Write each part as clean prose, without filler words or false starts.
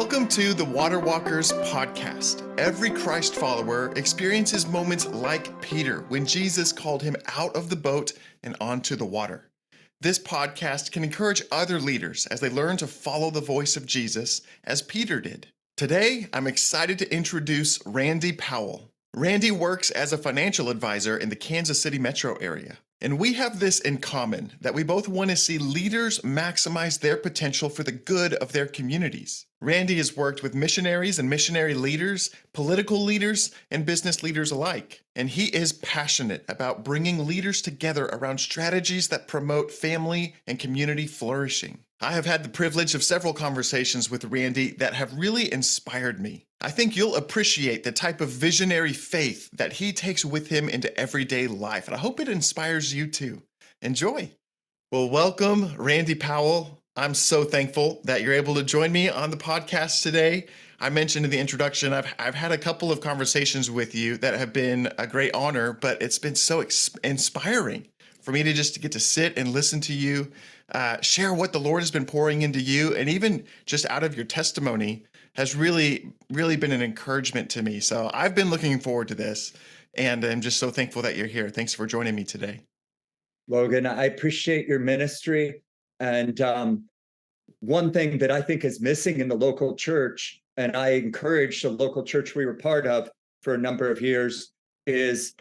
Welcome to the Water Walkers podcast. Every Christ follower experiences moments like Peter when Jesus called him out of the boat and onto the water. This podcast can encourage other leaders as they learn to follow the voice of Jesus as Peter did. Today, I'm excited to introduce Randy Powell. Randy works as a financial advisor in the Kansas City metro area. And we have this in common, that we both want to see leaders maximize their potential for the good of their communities. Randy has worked with missionaries and missionary leaders, political leaders, and business leaders alike. And he is passionate about bringing leaders together around strategies that promote family and community flourishing. I have had the privilege of several conversations with Randy that have really inspired me. I think you'll appreciate the type of visionary faith that he takes with him into everyday life, and I hope it inspires you too. Enjoy. Well, welcome, Randy Powell. I'm so thankful that you're able to join me on the podcast today. I mentioned in the introduction, I've had a couple of conversations with you that have been a great honor, but it's been so inspiring for me to just get to sit and listen to you, share what the Lord has been pouring into you, and even just out of your testimony has really been an encouragement to me. So I've been looking forward to this, and I'm just so thankful that you're here. Thanks for joining me today. Logan, I appreciate your ministry. And one thing that I think is missing in the local church, and I encourage the local church we were part of for a number of years, is,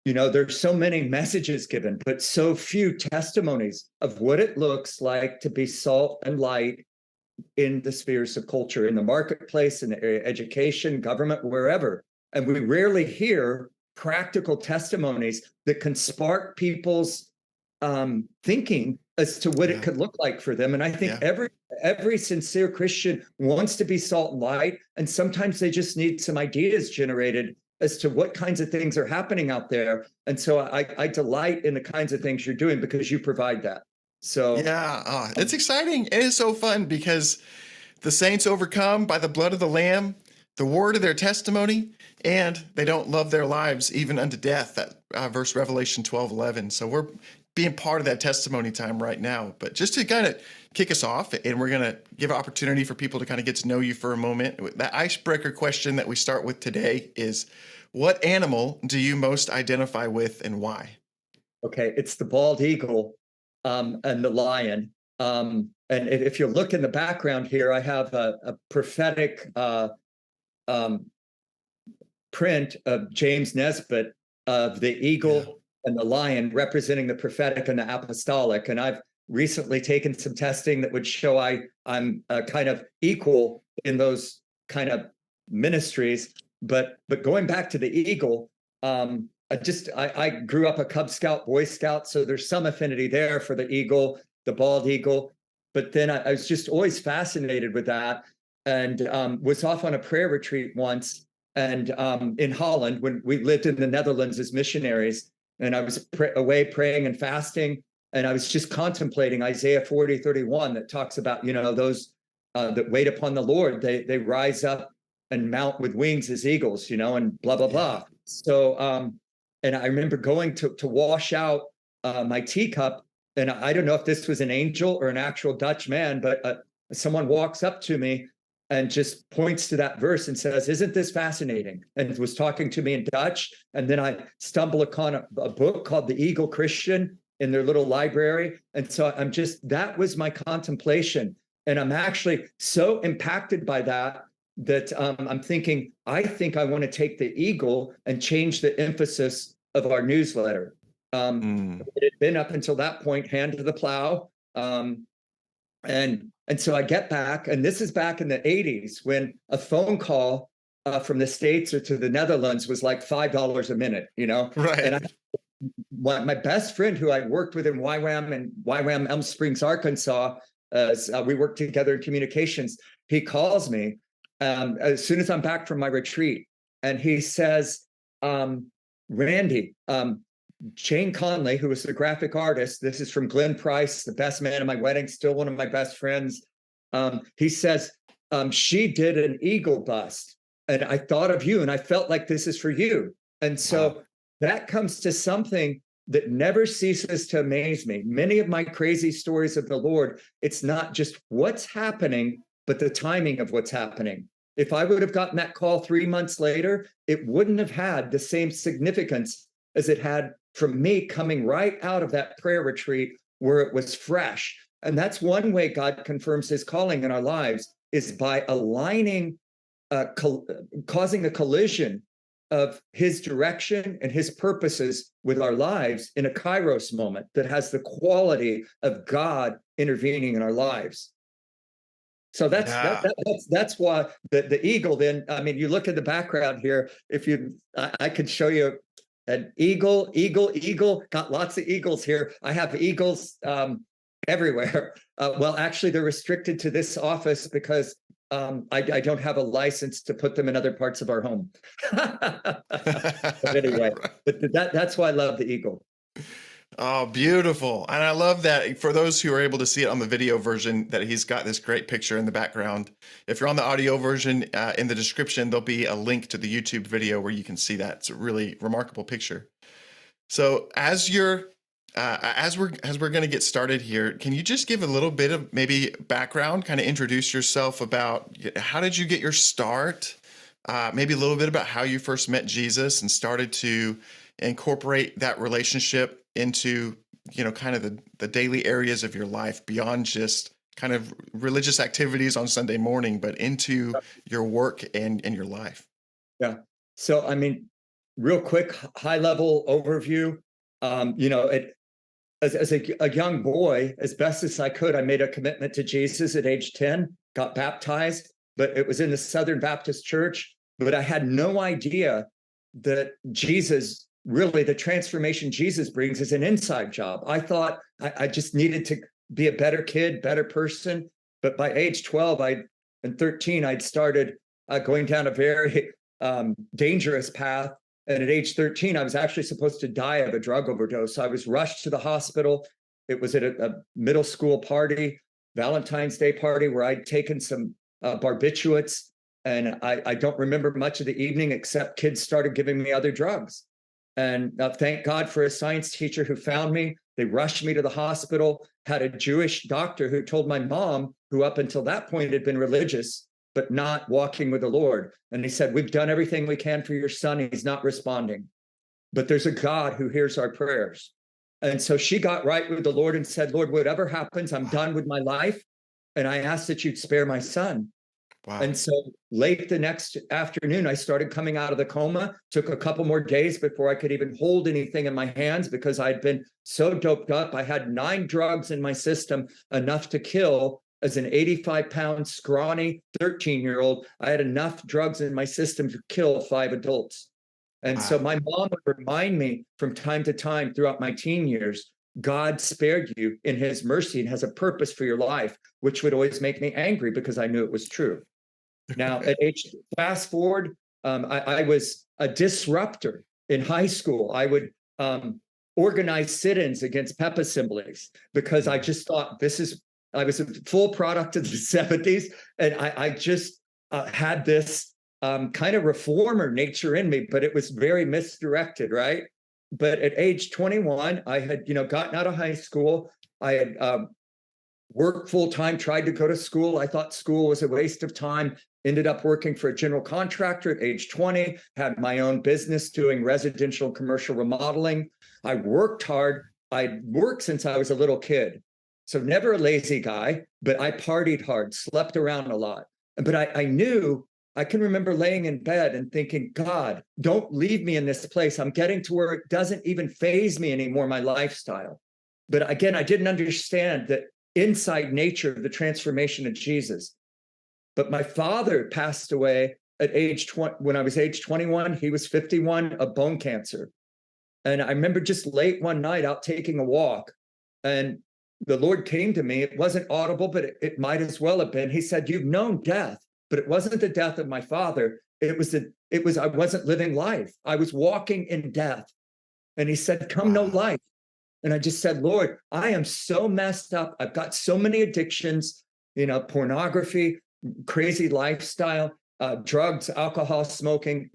there's so many messages given, but so few testimonies of what it looks like to be salt and light in the spheres of culture, in the marketplace, in the area of education, government, wherever. And we rarely hear practical testimonies that can spark people's thinking as to what it could look like for them. And I think every sincere Christian wants to be salt and light, and sometimes they just need some ideas generated as to what kinds of things are happening out there. And so I delight in the kinds of things you're doing because you provide that. So it's exciting. It is so fun because the saints overcome by the blood of the Lamb, the word of their testimony, and they don't love their lives even unto death. That verse Revelation 12:11. So we're being part of that testimony time right now. But just to kind of kick us off, and we're going to give opportunity for people to kind of get to know you for a moment. The icebreaker question that we start with today is, what animal do you most identify with and why? Okay, it's the bald eagle and the lion. And if you look in the background here, I have a prophetic print of James Nesbitt of the eagle and the lion representing the prophetic and the apostolic. And I've recently taken some testing that would show I'm kind of equal in those kind of ministries. But going back to the eagle, I grew up a Cub Scout, Boy Scout, so there's some affinity there for the eagle, the bald eagle. But then I was just always fascinated with that, and was off on a prayer retreat once, and in Holland when we lived in the Netherlands as missionaries, and I was away praying and fasting, and I was just contemplating Isaiah 40:31 that talks about those that wait upon the Lord, they rise up and mount with wings as eagles, and blah blah blah. So and I remember going to wash out my teacup, and I don't know if this was an angel or an actual Dutch man, but someone walks up to me and just points to that verse and says, "Isn't this fascinating?" And was talking to me in Dutch. And then I stumble upon a book called The Eagle Christian in their little library. And so that was my contemplation. And I'm actually so impacted by that I'm thinking, I think I want to take the eagle and change the emphasis of our newsletter. It had been up until that point, hand to the plow. And so I get back, and this is back in the 80s when a phone call from the States or to the Netherlands was like $5 a minute, Right. And my best friend who I worked with in YWAM Elm Springs, Arkansas, we worked together in communications, he calls me as soon as I'm back from my retreat, and he says, Randy, Jane Conley, who was the graphic artist, this is from Glenn Price, the best man at my wedding, still one of my best friends. He says, she did an eagle bust, and I thought of you, and I felt like this is for you. And so that comes to something that never ceases to amaze me. Many of my crazy stories of the Lord, it's not just what's happening, but the timing of what's happening. If I would have gotten that call 3 months later, it wouldn't have had the same significance as it had from me coming right out of that prayer retreat where it was fresh. And that's one way God confirms his calling in our lives, is by aligning, causing a collision of his direction and his purposes with our lives in a kairos moment that has the quality of God intervening in our lives. So Yeah. that's why the eagle. Then, I mean, you look at the background here. If you, I could show you an eagle. Got lots of eagles here. I have eagles everywhere. Well, actually, they're restricted to this office because I don't have a license to put them in other parts of our home. But anyway, but that's why I love the eagle. Oh, beautiful. And I love that for those who are able to see it on the video version, that he's got this great picture in the background. If you're on the audio version, in the description, there'll be a link to the YouTube video where you can see that. It's a really remarkable picture. So as we're going to get started here, can you just give a little bit of maybe background, kind of introduce yourself about how did you get your start? Maybe a little bit about how you first met Jesus and started to incorporate that relationship into, kind of the daily areas of your life beyond just kind of religious activities on Sunday morning, but into your work and your life. Yeah. So, I mean, real quick, high level overview. As a young boy, as best as I could, I made a commitment to Jesus at age 10, got baptized, but it was in the Southern Baptist Church. But I had no idea that Jesus, really the transformation Jesus brings, is an inside job. I thought I just needed to be a better kid, better person. But by age 12 and 13, I'd started going down a very dangerous path. And at age 13, I was actually supposed to die of a drug overdose. I was rushed to the hospital. It was at a middle school party, Valentine's Day party, where I'd taken some barbiturates. And I don't remember much of the evening, except kids started giving me other drugs. And thank God for a science teacher who found me. They rushed me to the hospital, had a Jewish doctor who told my mom, who up until that point had been religious, but not walking with the Lord. And he said, "We've done everything we can for your son. He's not responding. But there's a God who hears our prayers." And so she got right with the Lord and said, "Lord, whatever happens, I'm done with my life. And I ask that you'd spare my son." Wow. And so late the next afternoon, I started coming out of the coma. Took a couple more days before I could even hold anything in my hands because I'd been so doped up. I had 9 drugs in my system, enough to kill. As an 85-pound, scrawny 13-year-old, I had enough drugs in my system to kill 5 adults. And so my mom would remind me from time to time throughout my teen years, God spared you in his mercy and has a purpose for your life, which would always make me angry because I knew it was true. Now, fast forward, I was a disruptor in high school. I would organize sit-ins against PEP assemblies because I just thought I was a full product of the 70s. And I just had this kind of reformer nature in me, but it was very misdirected, right? But at age 21, I had, gotten out of high school. I had worked full-time, tried to go to school. I thought school was a waste of time. Ended up working for a general contractor at age 20, had my own business doing residential commercial remodeling. I worked hard. I'd worked since I was a little kid. So never a lazy guy, but I partied hard, slept around a lot. But I knew, I can remember laying in bed and thinking, God, don't leave me in this place. I'm getting to where it doesn't even faze me anymore, my lifestyle. But again, I didn't understand the inside nature of the transformation of Jesus. But my father passed away at age 20. When I was age 21, he was 51 of bone cancer. And I remember just late one night out taking a walk, and the Lord came to me. It wasn't audible, but it might as well have been. He said, "You've known death, but it wasn't the death of my father. It was I wasn't living life. I was walking in death." And he said, "Come no life." And I just said, "Lord, I am so messed up. I've got so many addictions, pornography, crazy lifestyle, drugs, alcohol, smoking,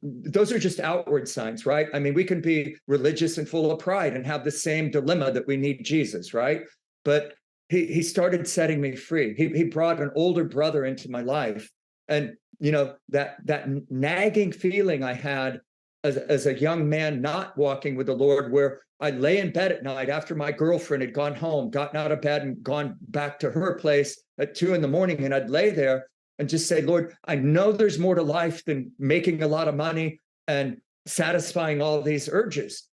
those are just outward signs, right? I mean, we can be religious and full of pride and have the same dilemma that we need Jesus, right? But he started setting me free. He brought an older brother into my life. And, that nagging feeling I had as a young man not walking with the Lord, where I lay in bed at night after my girlfriend had gone home, gotten out of bed and gone back to her place at 2 a.m. And I'd lay there and just say, Lord, I know there's more to life than making a lot of money and satisfying all these urges.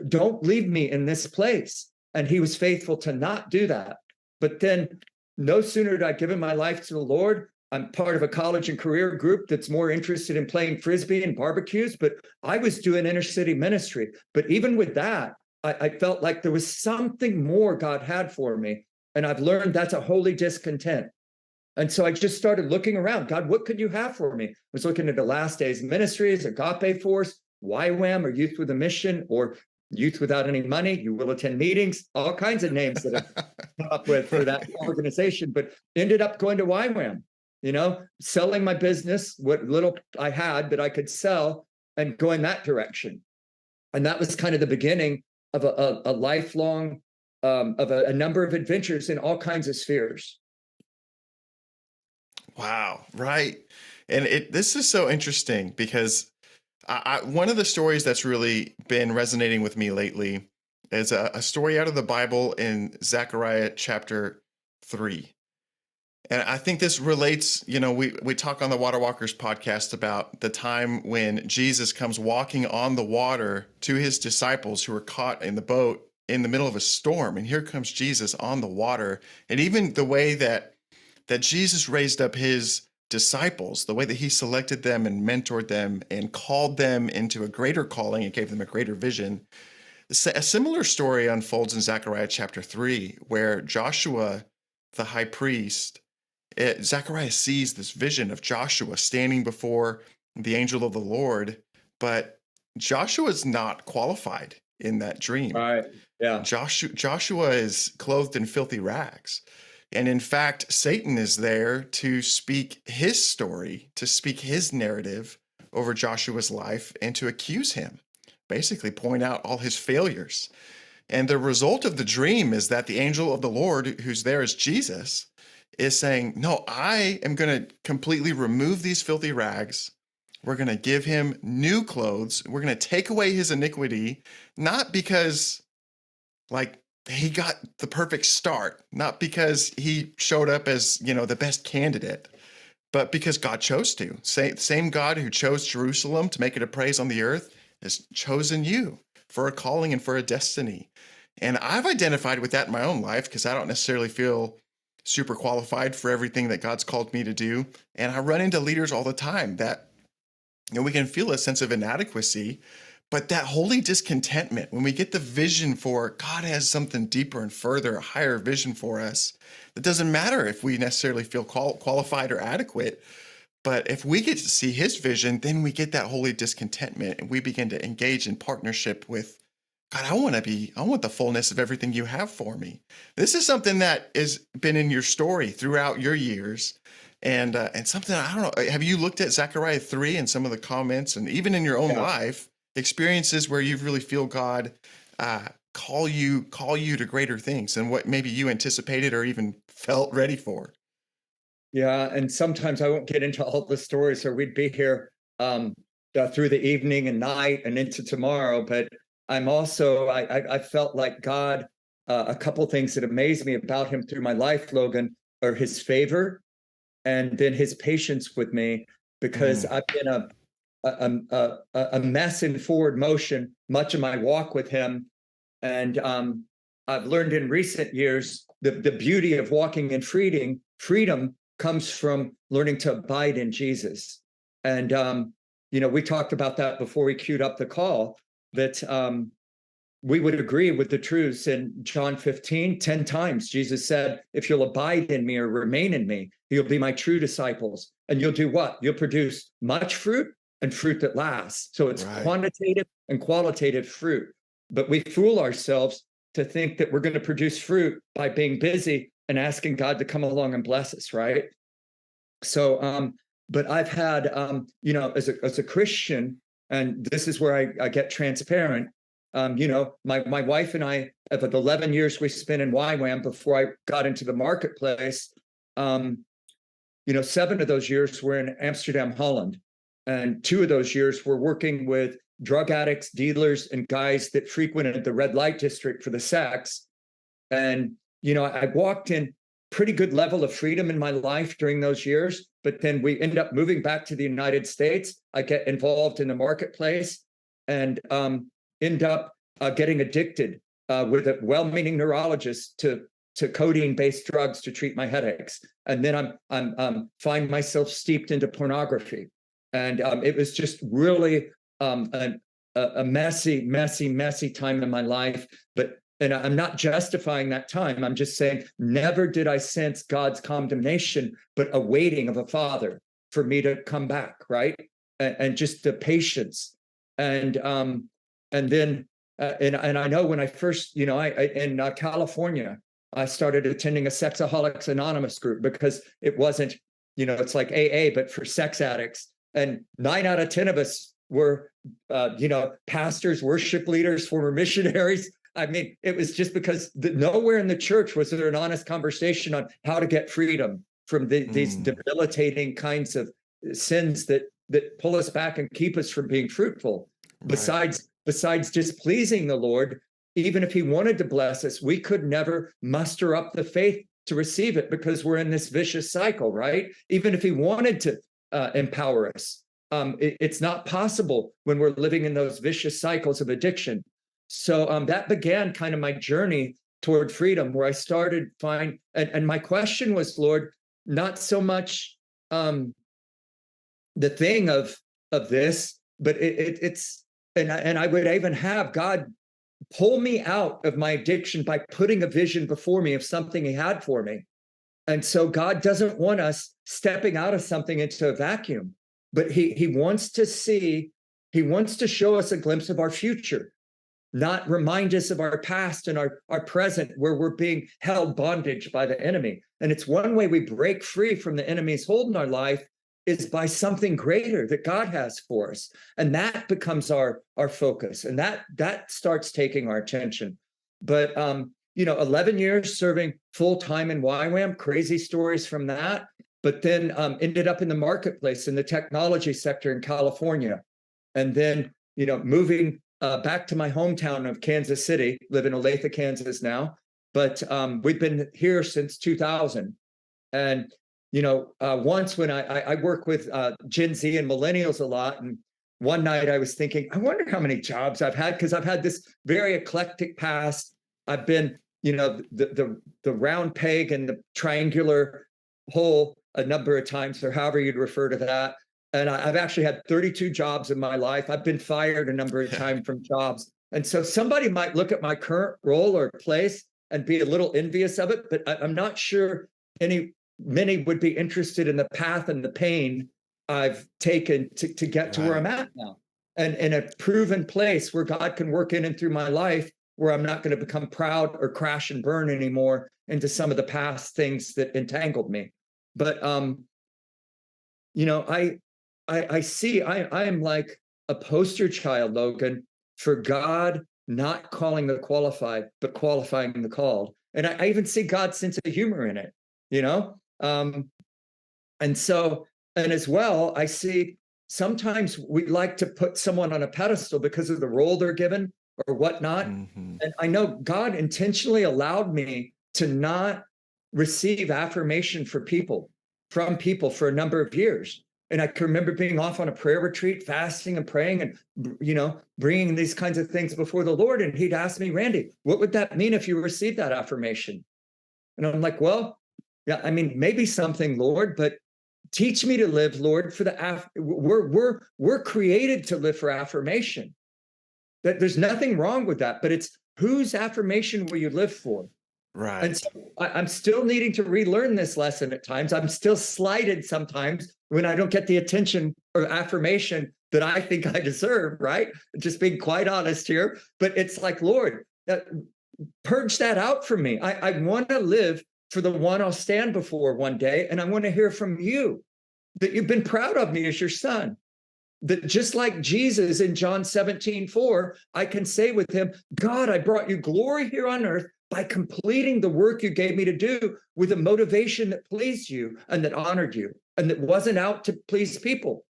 Don't leave me in this place. And he was faithful to not do that. But then no sooner did I give my life to the Lord, I'm part of a college and career group that's more interested in playing Frisbee and barbecues, but I was doing inner city ministry. But even with that, I felt like there was something more God had for me. And I've learned that's a holy discontent. And so I just started looking around. God, what could you have for me? I was looking at the Last Days Ministries, Agape Force, YWAM, or Youth with a Mission, or Youth Without Any Money. You will attend meetings, all kinds of names that I've come up with for that organization, but ended up going to YWAM, selling my business, what little I had that I could sell, and going that direction. And that was kind of the beginning of a lifelong, of a number of adventures in all kinds of spheres. Wow, right. And this is so interesting because one of the stories that's really been resonating with me lately is a story out of the Bible in Zechariah chapter 3. And I think this relates, we talk on the Water Walkers podcast about the time when Jesus comes walking on the water to his disciples who are caught in the boat in the middle of a storm. And here comes Jesus on the water. And even the way that Jesus raised up his disciples, the way that he selected them and mentored them and called them into a greater calling and gave them a greater vision. A similar story unfolds in Zechariah chapter 3, where Joshua, the high priest, Zechariah sees this vision of Joshua standing before the angel of the Lord, but Joshua is not qualified in that dream. Right. Yeah. Joshua is clothed in filthy rags. And in fact, Satan is there to speak his story, to speak his narrative over Joshua's life and to accuse him, basically point out all his failures. And the result of the dream is that the angel of the Lord, who's there as Jesus, is saying, no, I am going to completely remove these filthy rags. We're going to give him new clothes. We're going to take away his iniquity, not because he got the perfect start, not because he showed up as, the best candidate, but because God chose to. Same God who chose Jerusalem to make it a praise on the earth has chosen you for a calling and for a destiny. And I've identified with that in my own life because I don't necessarily feel super qualified for everything that God's called me to do. And I run into leaders all the time that, we can feel a sense of inadequacy, but that holy discontentment, when we get the vision for God has something deeper and further, a higher vision for us, it doesn't matter if we necessarily feel qualified or adequate. But if we get to see his vision, then we get that holy discontentment and we begin to engage in partnership with God. I want the fullness of everything you have for me. This is something that has been in your story throughout your years. And something, I don't know, have you looked at Zechariah 3 and some of the comments and even in your own life, experiences where you really feel God call you to greater things than what maybe you anticipated or even felt ready for? Yeah, and sometimes I won't get into all the stories, or we'd be here through the evening and night and into tomorrow. But I'm also, I felt like God, a couple things that amazed me about him through my life, Logan, are his favor and then his patience with me, because I've been a mess in forward motion much of my walk with him. And I've learned in recent years the beauty of walking in freedom comes from learning to abide in Jesus. And we talked about that before we queued up the call, that we would agree with the truths in John 15, 10 times. Jesus said, if you'll abide in me or remain in me, you'll be my true disciples. And you'll do what? You'll produce much fruit and fruit that lasts. So it's quantitative and qualitative fruit. But we fool ourselves to think that we're going to produce fruit by being busy and asking God to come along and bless us, right? So, but I've had, as a Christian, and this is where I get transparent, My wife and I, of the 11 years we spent in YWAM before I got into the marketplace, 7 of those years were in Amsterdam, Holland. And 2 of those years were working with drug addicts, dealers, and guys that frequented the red light district for the sex. And, I walked in pretty good level of freedom in my life during those years, but then we end up moving back to the United States. I get involved in the marketplace and end up getting addicted with a well-meaning neurologist to codeine-based drugs to treat my headaches. And then I'm find myself steeped into pornography. And it was just really a messy time in my life. And I'm not justifying that time. I'm just saying, never did I sense God's condemnation, but a waiting of a father for me to come back, right? And just the patience. And then I know when I first, in California, I started attending a Sexaholics Anonymous group because it wasn't, it's like AA, but for sex addicts. And 9 out of 10 of us were, pastors, worship leaders, former missionaries. I mean, it was just because nowhere in the church was there an honest conversation on how to get freedom from these debilitating kinds of sins that pull us back and keep us from being fruitful. Right. Besides displeasing the Lord, even if he wanted to bless us, we could never muster up the faith to receive it because we're in this vicious cycle, right? Even if he wanted to empower us, it's not possible when we're living in those vicious cycles of addiction. So that began kind of my journey toward freedom, where I started and my question was, Lord, not so much the thing of this, but it's and I would even have God pull me out of my addiction by putting a vision before me of something he had for me. And so God doesn't want us stepping out of something into a vacuum, but he wants to show us a glimpse of our future, not remind us of our past and our present, where we're being held bondage by the enemy. And it's one way we break free from the enemy's hold in our life is by something greater that God has for us. And that becomes our focus. And that starts taking our attention. But 11 years serving full-time in YWAM, crazy stories from that, but then ended up in the marketplace in the technology sector in California. And then, moving back to my hometown of Kansas City, live in Olathe, Kansas now, but we've been here since 2000. And, once when I work with Gen Z and millennials a lot, and one night I was thinking, I wonder how many jobs I've had, because I've had this very eclectic past. I've been, the round peg and the triangular hole a number of times, or however you'd refer to that. And I've actually had 32 jobs in my life. I've been fired a number of times from jobs. And so somebody might look at my current role or place and be a little envious of it, but I'm not sure many would be interested in the path and the pain I've taken to get to where I'm at now. And in a proven place where God can work in and through my life, where I'm not going to become proud or crash and burn anymore into some of the past things that entangled me. But, I see I am like a poster child, Logan, for God not calling the qualified, but qualifying the called. And I even see God's sense of humor in it, and as well, I see sometimes we like to put someone on a pedestal because of the role they're given or whatnot. Mm-hmm. And I know God intentionally allowed me to not receive affirmation from people for a number of years. And I can remember being off on a prayer retreat, fasting and praying and, bringing these kinds of things before the Lord. And he'd ask me, Randy, what would that mean if you received that affirmation? And I'm like, well, yeah, I mean, maybe something, Lord, but teach me to live, Lord, for we're created to live for affirmation. That there's nothing wrong with that, but it's whose affirmation will you live for? Right. And so I'm still needing to relearn this lesson at times. I'm still slighted sometimes when I don't get the attention or affirmation that I think I deserve, right? Just being quite honest here. But it's like, Lord, purge that out from me. I want to live for the one I'll stand before one day. And I want to hear from you that you've been proud of me as your son, that just like Jesus in John 17:4, I can say with him, God, I brought you glory here on earth by completing the work you gave me to do with a motivation that pleased you and that honored you and that wasn't out to please people.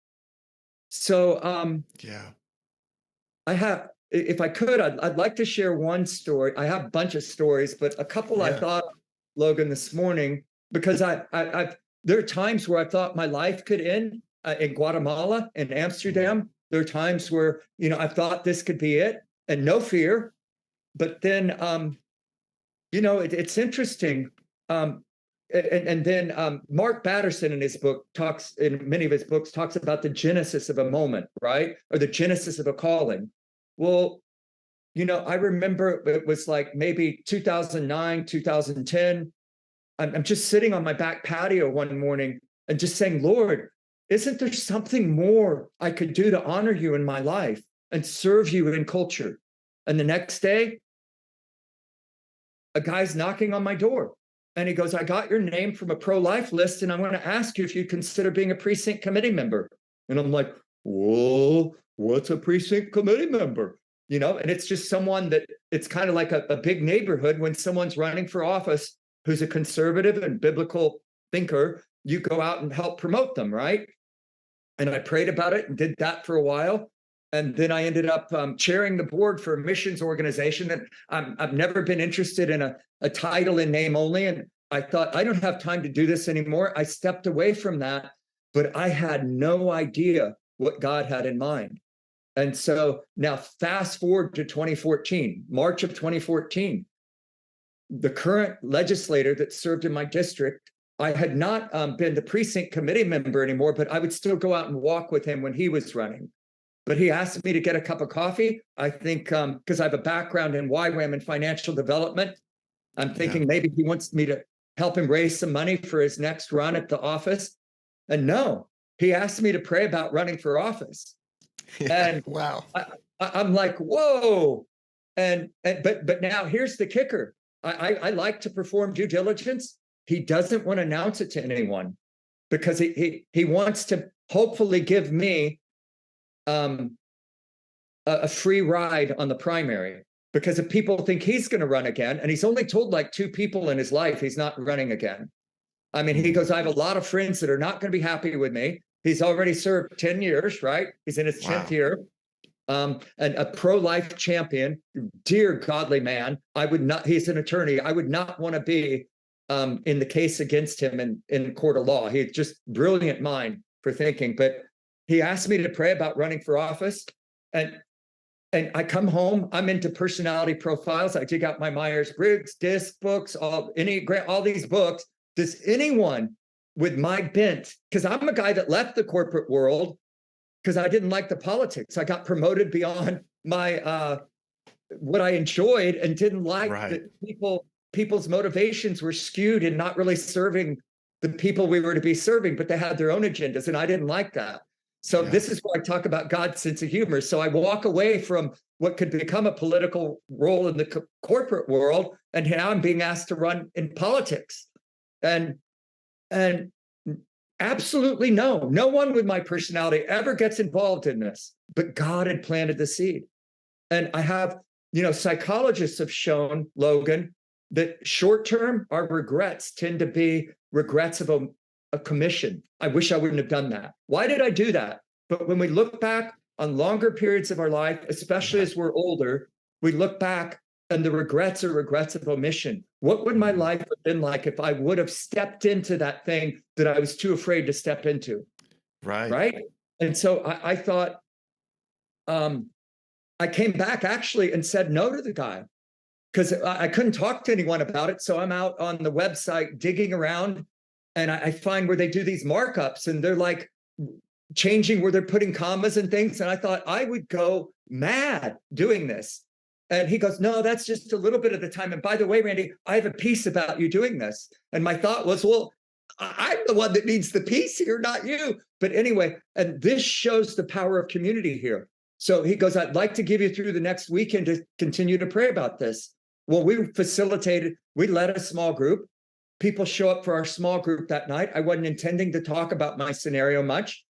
So Yeah. if I could, I'd like to share one story. I have a bunch of stories, but a couple I Yeah. thought, Logan, this morning, because I've there are times where I thought my life could end in Guatemala and Amsterdam. There are times where, I thought this could be it and no fear. But then, it's interesting. And then Mark Batterson in his book in many of his books talks about the genesis of a moment, right? Or the genesis of a calling. Well, I remember it was like maybe 2009, 2010. I'm just sitting on my back patio one morning and just saying, Lord, isn't there something more I could do to honor you in my life and serve you in culture? And the next day, a guy's knocking on my door and he goes, I got your name from a pro-life list and I want to ask you if you consider being a precinct committee member. And I'm like, whoa, what's a precinct committee member? And it's just someone that it's kind of like a big neighborhood. When someone's running for office who's a conservative and biblical thinker, you go out and help promote them, right? And I prayed about it and did that for a while. And then I ended up chairing the board for a missions organization. And I've never been interested in a title in name only. And I thought, I don't have time to do this anymore. I stepped away from that, but I had no idea what God had in mind. And so now fast forward to 2014, March of 2014, the current legislator that served in my district, I had not been the precinct committee member anymore, but I would still go out and walk with him when he was running. But he asked me to get a cup of coffee. I think because I have a background in YWAM and financial development, I'm thinking maybe he wants me to help him raise some money for his next run at the office. And no, he asked me to pray about running for office. Yeah. And Wow. I'm like, whoa. But now here's the kicker. I like to perform due diligence. He doesn't want to announce it to anyone because he wants to hopefully give me a free ride on the primary, because if people think he's going to run again, and he's only told like 2 people in his life he's not running again. I mean, he goes, I have a lot of friends that are not going to be happy with me. He's already served 10 years, right? He's in his 10th year. And a pro-life champion, dear godly man. He's an attorney. I would not want to be in the case against him in court of law. He's just brilliant mind for thinking. But he asked me to pray about running for office. And I come home, I'm into personality profiles. I dig out my Myers-Briggs, DISC books, all these books. Does anyone with my bent, because I'm a guy that left the corporate world because I didn't like the politics. I got promoted beyond my what I enjoyed and didn't like that people's motivations were skewed and not really serving the people we were to be serving, but they had their own agendas, and I didn't like that. So this is where I talk about God's sense of humor. So I walk away from what could become a political role in the corporate world, and now I'm being asked to run in politics. And absolutely no one with my personality ever gets involved in this, but God had planted the seed. And I have, psychologists have shown, Logan, that short term, our regrets tend to be regrets of a commission. I wish I wouldn't have done that. Why did I do that? But when we look back on longer periods of our life, especially as we're older, we look back and the regrets are regrets of omission. What would my life have been like if I would have stepped into that thing that I was too afraid to step into? Right. And so I thought, I came back actually and said no to the guy because I couldn't talk to anyone about it. So I'm out on the website digging around, and I find where they do these markups and they're like changing where they're putting commas and things. And I thought I would go mad doing this. And he goes, no, that's just a little bit of the time. And by the way, Randy, I have a piece about you doing this. And my thought was, well, I'm the one that needs the piece here, not you. But anyway, and this shows the power of community here. So he goes, I'd like to give you through the next weekend to continue to pray about this. Well, we led a small group. People show up for our small group that night. I wasn't intending to talk about my scenario much.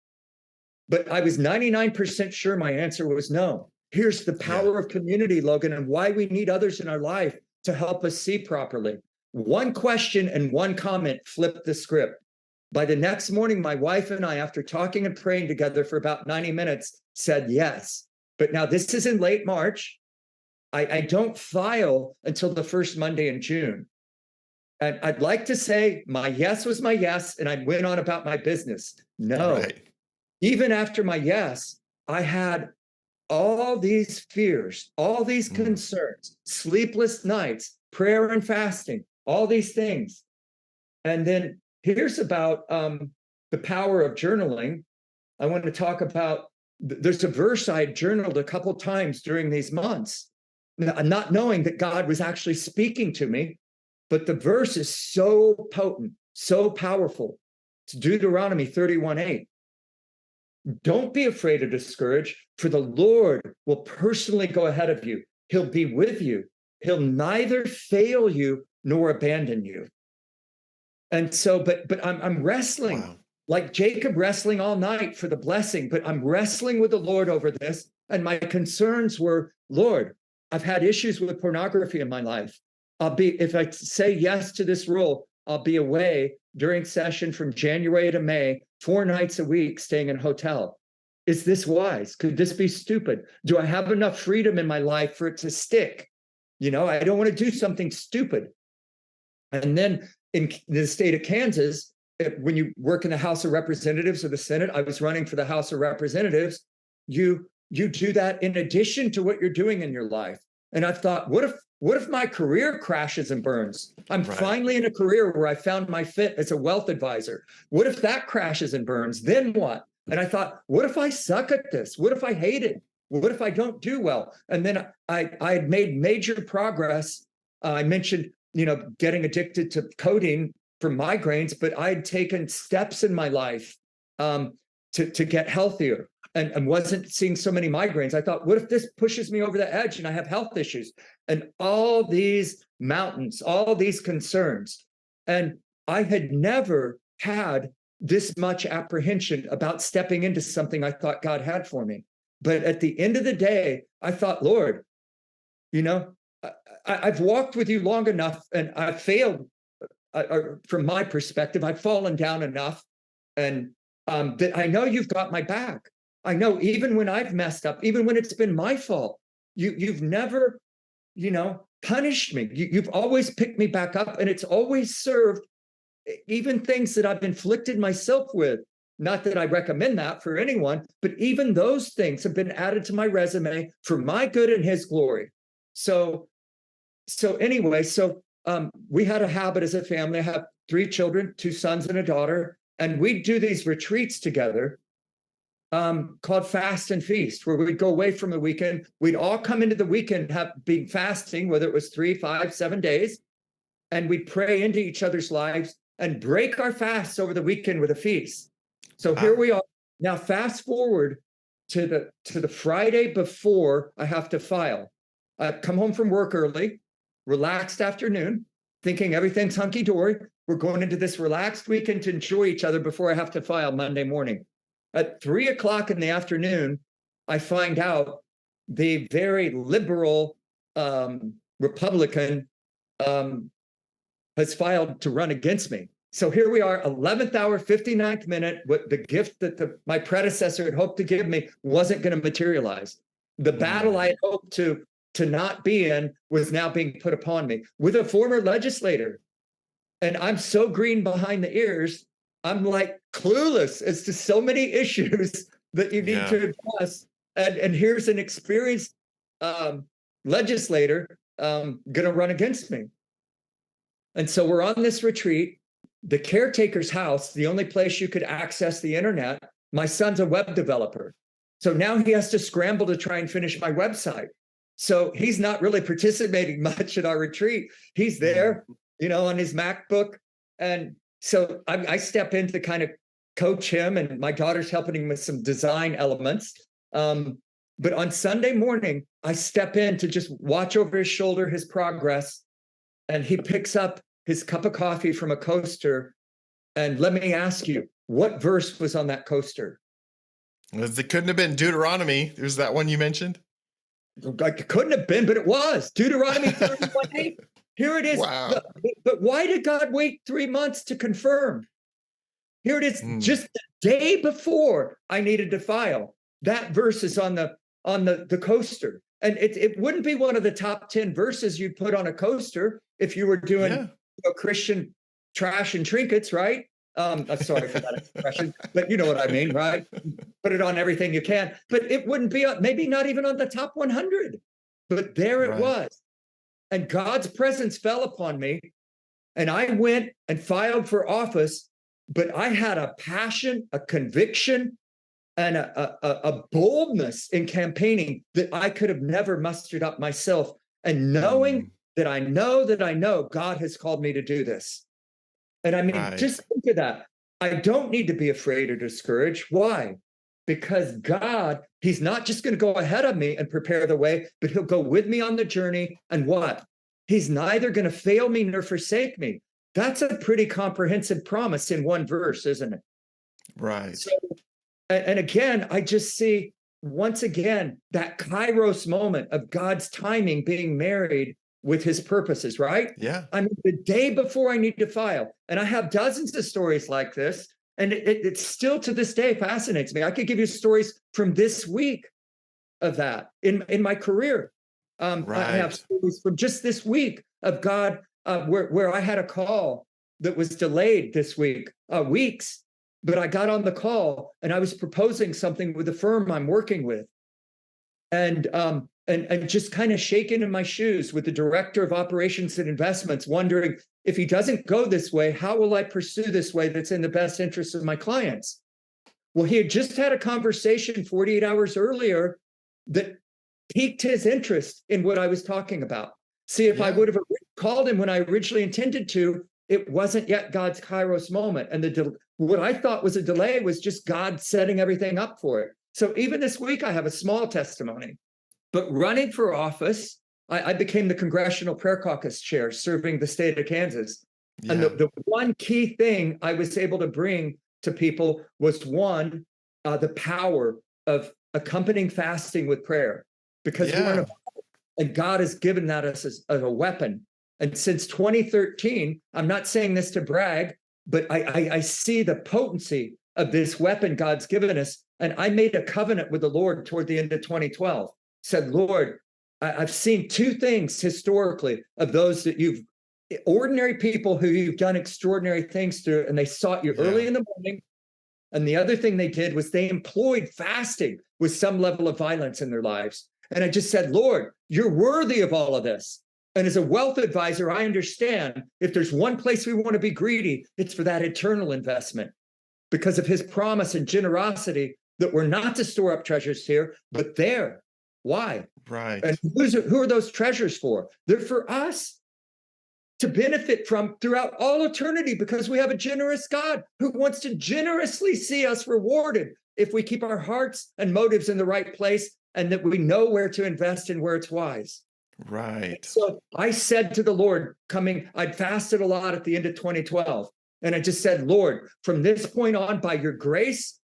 But I was 99% sure my answer was no. Here's the power of community, Logan, and why we need others in our life to help us see properly. One question and one comment flipped the script. By the next morning, my wife and I, after talking and praying together for about 90 minutes, said yes. But now this is in late March. I don't file until the first Monday in June. And I'd like to say my yes was my yes, and I went on about my business. No. Right. Even after my yes, I had all these fears, all these concerns, sleepless nights, prayer and fasting, all these things. And then here's about the power of journaling. I want to talk about, there's a verse I journaled a couple times during these months, not knowing that God was actually speaking to me, but the verse is so potent, so powerful. It's Deuteronomy 31:8. Don't be afraid or discouraged, for the Lord will personally go ahead of you. He'll be with you. He'll neither fail you nor abandon you. And so, but I'm wrestling, like Jacob wrestling all night for the blessing, but I'm wrestling with the Lord over this. And my concerns were, Lord, I've had issues with pornography in my life. If I say yes to this rule, I'll be away during session from January to May, 4 nights a week, staying in a hotel. Is this wise? Could this be stupid? Do I have enough freedom in my life for it to stick? I don't want to do something stupid. And then in the state of Kansas, when you work in the House of Representatives or the Senate, I was running for the House of Representatives, you do that in addition to what you're doing in your life. And I thought, what if my career crashes and burns? I'm finally in a career where I found my fit as a wealth advisor. What if that crashes and burns? Then what? And I thought, what if I suck at this? What if I hate it? What if I don't do well? And then I had made major progress. I mentioned, getting addicted to codeine for migraines, but I had taken steps in my life to get healthier and wasn't seeing so many migraines. I thought, what if this pushes me over the edge and I have health issues? And all these mountains, all these concerns. And I had never had this much apprehension about stepping into something I thought God had for me. But at the end of the day, I thought, Lord, I've walked with you long enough and I've failed. From my perspective, I've fallen down enough, and that I know you've got my back. I know even when I've messed up, even when it's been my fault, you've never, punished me. You've always picked me back up, and it's always served even things that I've inflicted myself with. Not that I recommend that for anyone, but even those things have been added to my resume for my good and His glory. So anyway, we had a habit as a family. I have 3 children, 2 sons and a daughter, and we'd do these retreats together called Fast and Feast, where we'd go away from the weekend. We'd all come into the weekend being fasting, whether it was 3, 5, 7 days, and we'd pray into each other's lives and break our fasts over the weekend with a feast. So here we are. Now fast forward to the Friday before I have to file. I come home from work early, relaxed afternoon, thinking everything's hunky-dory. We're going into this relaxed weekend to enjoy each other before I have to file Monday morning. At 3:00 in the afternoon, I find out the very liberal Republican has filed to run against me. So here we are, 11th hour, 59th minute, what the gift that my predecessor had hoped to give me wasn't going to materialize. The battle I had hoped to not be in was now being put upon me with a former legislator. And I'm so green behind the ears, I'm like clueless as to so many issues that you need to address. And here's an experienced legislator going to run against me. And so we're on this retreat. The caretaker's house, the only place you could access the internet, my son's a web developer. So now he has to scramble to try and finish my website. So he's not really participating much at our retreat. He's there, on his MacBook. And so I step in to kind of coach him, and my daughter's helping him with some design elements. But on Sunday morning, I step in to just watch over his shoulder, his progress. And he picks up his cup of coffee from a coaster. And let me ask you, what verse was on that coaster? It couldn't have been Deuteronomy. There's that one you mentioned. Like it couldn't have been, but it was. Deuteronomy 31:8. Here it is. Wow. But why did God wait 3 months to confirm? Here it is, just the day before I needed to file. That verse is on the coaster. And it wouldn't be one of the top 10 verses you'd put on a coaster if you were doing Christian trash and trinkets, right? Sorry for that expression, but you know what I mean, right? Put it on everything you can, but it wouldn't be maybe not even on the top 100. But there it was. And God's presence fell upon me, and I went and filed for office, but I had a passion, a conviction, and a boldness in campaigning that I could have never mustered up myself. And knowing that I know God has called me to do this. And I mean, just think of that. I don't need to be afraid or discouraged. Why? Because God, he's not just going to go ahead of me and prepare the way, but he'll go with me on the journey. And what? He's neither going to fail me nor forsake me. That's a pretty comprehensive promise in one verse, isn't it? Right. So, and again, I just see once again that Kairos moment of God's timing being married with his purposes, right? Yeah. I mean, the day before I need to file, and I have dozens of stories like this, and it still to this day fascinates me. I could give you stories from this week of that in my career. I have stories from just this week of God, where I had a call that was delayed this week, weeks, but I got on the call and I was proposing something with the firm I'm working with. And just kind of shaking in my shoes with the director of operations and investments, wondering if he doesn't go this way, how will I pursue this way that's in the best interest of my clients? Well, he had just had a conversation 48 hours earlier that piqued his interest in what I was talking about. See, if I would have called him when I originally intended to, it wasn't yet God's Kairos moment. And what I thought was a delay was just God setting everything up for it. So even this week, I have a small testimony. But running for office, I became the Congressional Prayer Caucus chair, serving the state of Kansas. Yeah. And the one key thing I was able to bring to people was one, the power of accompanying fasting with prayer. Because we're and God has given that us as a weapon. And since 2013, I'm not saying this to brag, but I see the potency of this weapon God's given us. And I made a covenant with the Lord toward the end of 2012. Said, Lord, I've seen two things historically of those that ordinary people who you've done extraordinary things to, and they sought you early in the morning. And the other thing they did was they employed fasting with some level of violence in their lives. And I just said, Lord, you're worthy of all of this. And as a wealth advisor, I understand if there's one place we want to be greedy, it's for that eternal investment because of his promise and generosity that we're not to store up treasures here, but there. Why? Right. And who are those treasures for? They're for us to benefit from throughout all eternity because we have a generous God who wants to generously see us rewarded if we keep our hearts and motives in the right place and that we know where to invest and where it's wise. Right. So I said to the Lord, I'd fasted a lot at the end of 2012. And I just said, Lord, from this point on, by your grace,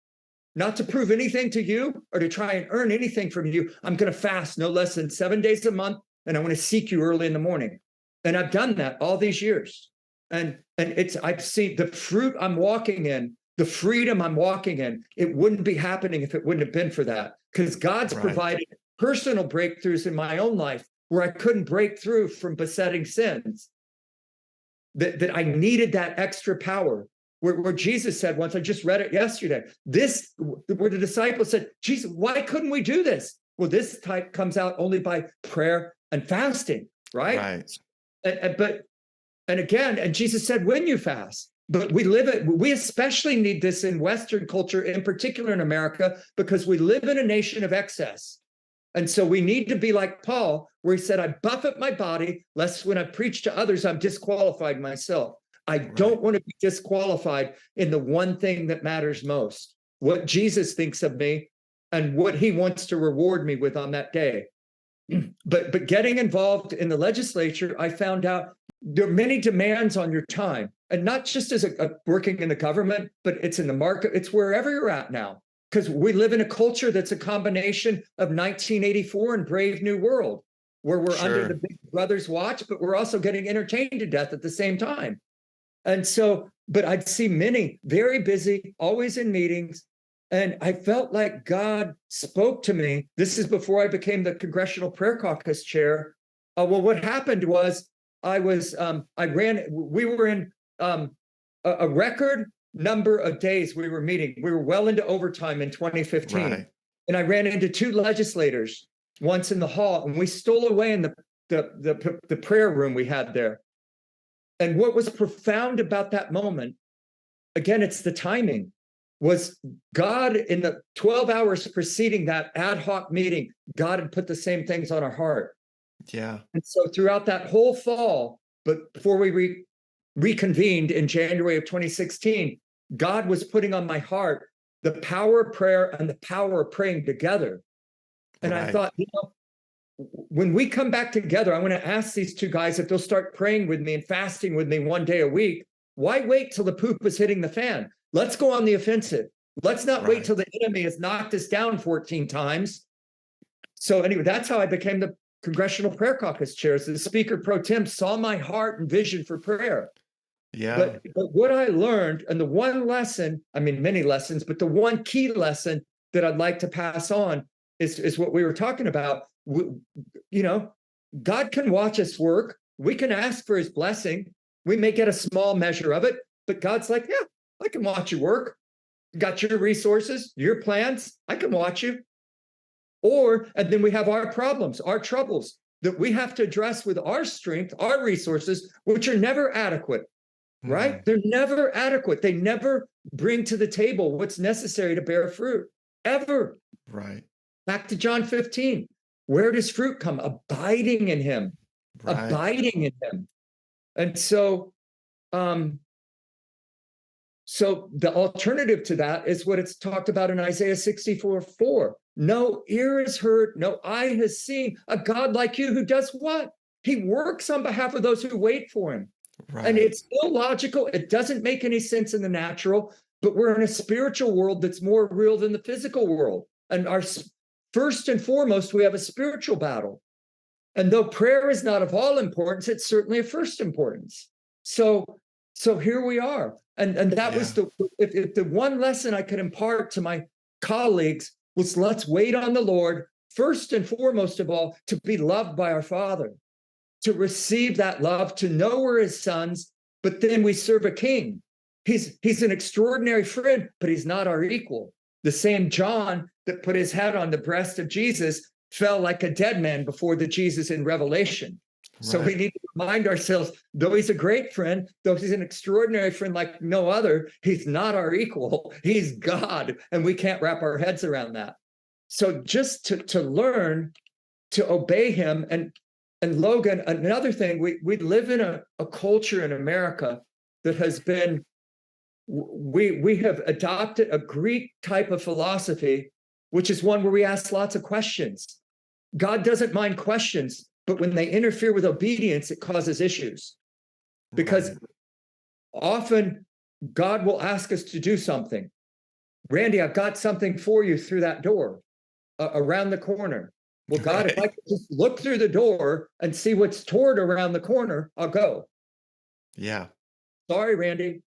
not to prove anything to you or to try and earn anything from you, I'm going to fast no less than 7 days a month, and I'm going to seek you early in the morning. And I've done that all these years. And I've seen the fruit I'm walking in, the freedom I'm walking in. It wouldn't be happening if it wouldn't have been for that. Because God's provided personal breakthroughs in my own life where I couldn't break through from besetting sins. That I needed that extra power. Where Jesus said once, I just read it yesterday, where the disciples said, Jesus, why couldn't we do this? Well, this type comes out only by prayer and fasting, right? Right. And Jesus said, when you fast, but we especially need this in Western culture, in particular in America, because we live in a nation of excess. And so we need to be like Paul, where he said, I buffet my body, lest when I preach to others, I'm disqualified myself. I don't want to be disqualified in the one thing that matters most, what Jesus thinks of me and what he wants to reward me with on that day. But getting involved in the legislature, I found out there are many demands on your time, and not just as a working in the government, but it's in the market. It's wherever you're at now, because we live in a culture that's a combination of 1984 and Brave New World, where we're under the Big Brother's watch, but we're also getting entertained to death at the same time. And so, but I'd see many very busy, always in meetings. And I felt like God spoke to me. This is before I became the Congressional Prayer Caucus chair. Well, what happened was we were in a record number of days we were meeting. We were well into overtime in 2015. Right. And I ran into two legislators once in the hall, and we stole away in the prayer room we had there. And what was profound about that moment, again, it's the timing, was God in the 12 hours preceding that ad hoc meeting, God had put the same things on our heart. Yeah. And so throughout that whole fall, but before we reconvened in January of 2016, God was putting on my heart the power of prayer and the power of praying together. And I thought, when we come back together, I want to ask these two guys if they'll start praying with me and fasting with me one day a week. Why wait till the poop is hitting the fan? Let's go on the offensive. Let's not wait till the enemy has knocked us down 14 times. So anyway, that's how I became the Congressional Prayer Caucus chair. The Speaker Pro Tem saw my heart and vision for prayer. Yeah. But what I learned, and the one lesson, I mean, many lessons, but the one key lesson that I'd like to pass on is what we were talking about. God can watch us work. We can ask for his blessing. We may get a small measure of it, but God's like, yeah, I can watch you work. Got your resources, your plans. I can watch you. And then we have our problems, our troubles that we have to address with our strength, our resources, which are never adequate, right? They're never adequate. They never bring to the table what's necessary to bear fruit, ever. Right. Back to John 15. Where does fruit come? Abiding in him, abiding in him. And so the alternative to that is what it's talked about in Isaiah 64:4. No ear has heard, no eye has seen a God like you who does what? He works on behalf of those who wait for him. Right. And it's illogical. It doesn't make any sense in the natural, but we're in a spiritual world that's more real than the physical world. And first and foremost, we have a spiritual battle. And though prayer is not of all importance, it's certainly of first importance. So here we are. And that was if the one lesson I could impart to my colleagues was, let's wait on the Lord, first and foremost of all, to be loved by our Father, to receive that love, to know we're his sons, but then we serve a king. He's an extraordinary friend, but he's not our equal. The same John that put his head on the breast of Jesus fell like a dead man before the Jesus in Revelation. So we need to remind ourselves, though he's a great friend, though he's an extraordinary friend like no other, he's not our equal. He's God, and we can't wrap our heads around that. So just to learn to obey him. And Logan, another thing, we live in a culture in America that has been, we have adopted a Greek type of philosophy, which is one where we ask lots of questions. God doesn't mind questions, but when they interfere with obedience, it causes issues. Because often God will ask us to do something. Randy, I've got something for you through that door, around the corner. Well, God, if I could just look through the door and see what's toward around the corner, I'll go. Yeah. Sorry, Randy.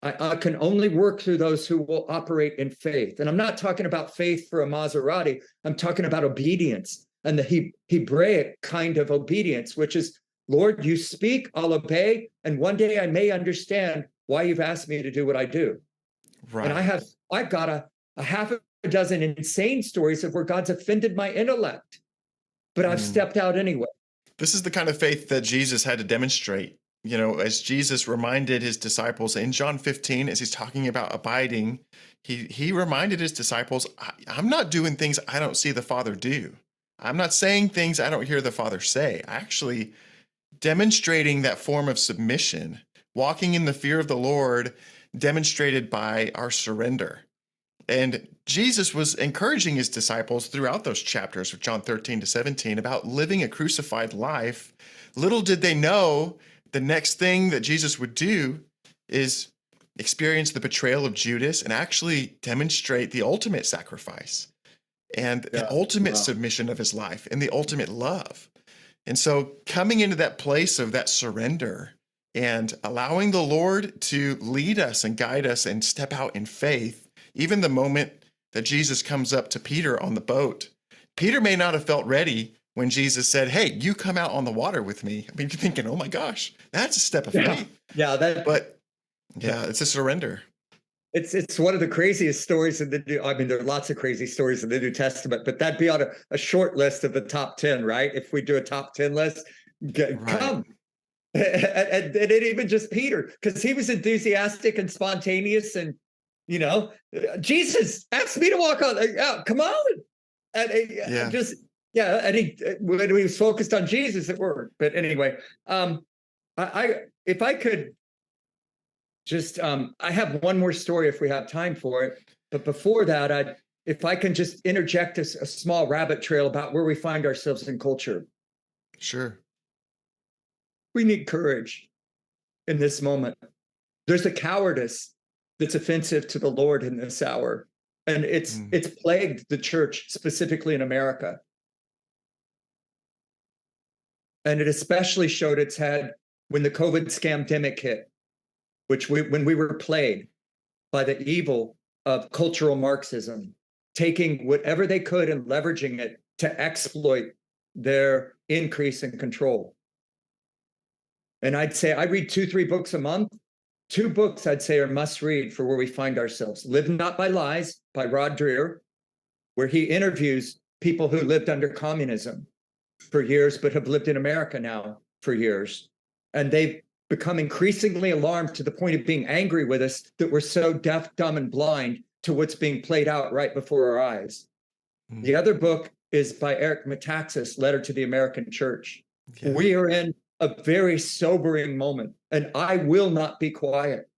I can only work through those who will operate in faith. And I'm not talking about faith for a Maserati. I'm talking about obedience. And the Hebraic kind of obedience, which is, Lord, you speak, I'll obey, and one day I may understand why you've asked me to do what I do. Right. And I've got a half a dozen insane stories of where God's offended my intellect, but I've stepped out anyway. This is the kind of faith that Jesus had to demonstrate. As Jesus reminded his disciples in John 15, as he's talking about abiding, he reminded his disciples, I'm not doing things I don't see the Father do. I'm not saying things I don't hear the Father say. Actually demonstrating that form of submission, walking in the fear of the Lord, demonstrated by our surrender. And Jesus was encouraging his disciples throughout those chapters of John 13 to 17 about living a crucified life. Little did they know the next thing that Jesus would do is experience the betrayal of Judas and actually demonstrate the ultimate sacrifice and the ultimate submission of his life and the ultimate love. And so coming into that place of that surrender and allowing the Lord to lead us and guide us and step out in faith, even the moment that Jesus comes up to Peter on the boat, Peter may not have felt ready when Jesus said, "Hey, you come out on the water with me." I mean, you're thinking, "Oh my gosh, that's a step of faith." But it's a surrender. It's one of the craziest stories in the New. I mean, there are lots of crazy stories in the New Testament, but that'd be on a short list of the top 10, right? If we do a top 10 list, come. And it ain't even just Peter, because he was enthusiastic and spontaneous, and Jesus asked me to walk on. Come on, and and he when he was focused on Jesus, it worked. But anyway, if I could just, I have one more story if we have time for it. But before that, if I can just interject a small rabbit trail about where we find ourselves in culture. Sure. We need courage in this moment. There's a cowardice that's offensive to the Lord in this hour. And it's plagued the church, specifically in America. And it especially showed its head when the COVID scamdemic hit, when we were plagued by the evil of cultural Marxism, taking whatever they could and leveraging it to exploit their increase in control. And I'd say I read 2-3 books a month. 2 books I'd say are must read for where we find ourselves. Live Not by Lies by Rod Dreher, where he interviews people who lived under communism for years, but have lived in America now for years. And they've become increasingly alarmed to the point of being angry with us that we're so deaf, dumb, and blind to what's being played out right before our eyes. The other book is by Eric Metaxas, Letter to the American Church. Okay. We are in a very sobering moment, and I will not be quiet.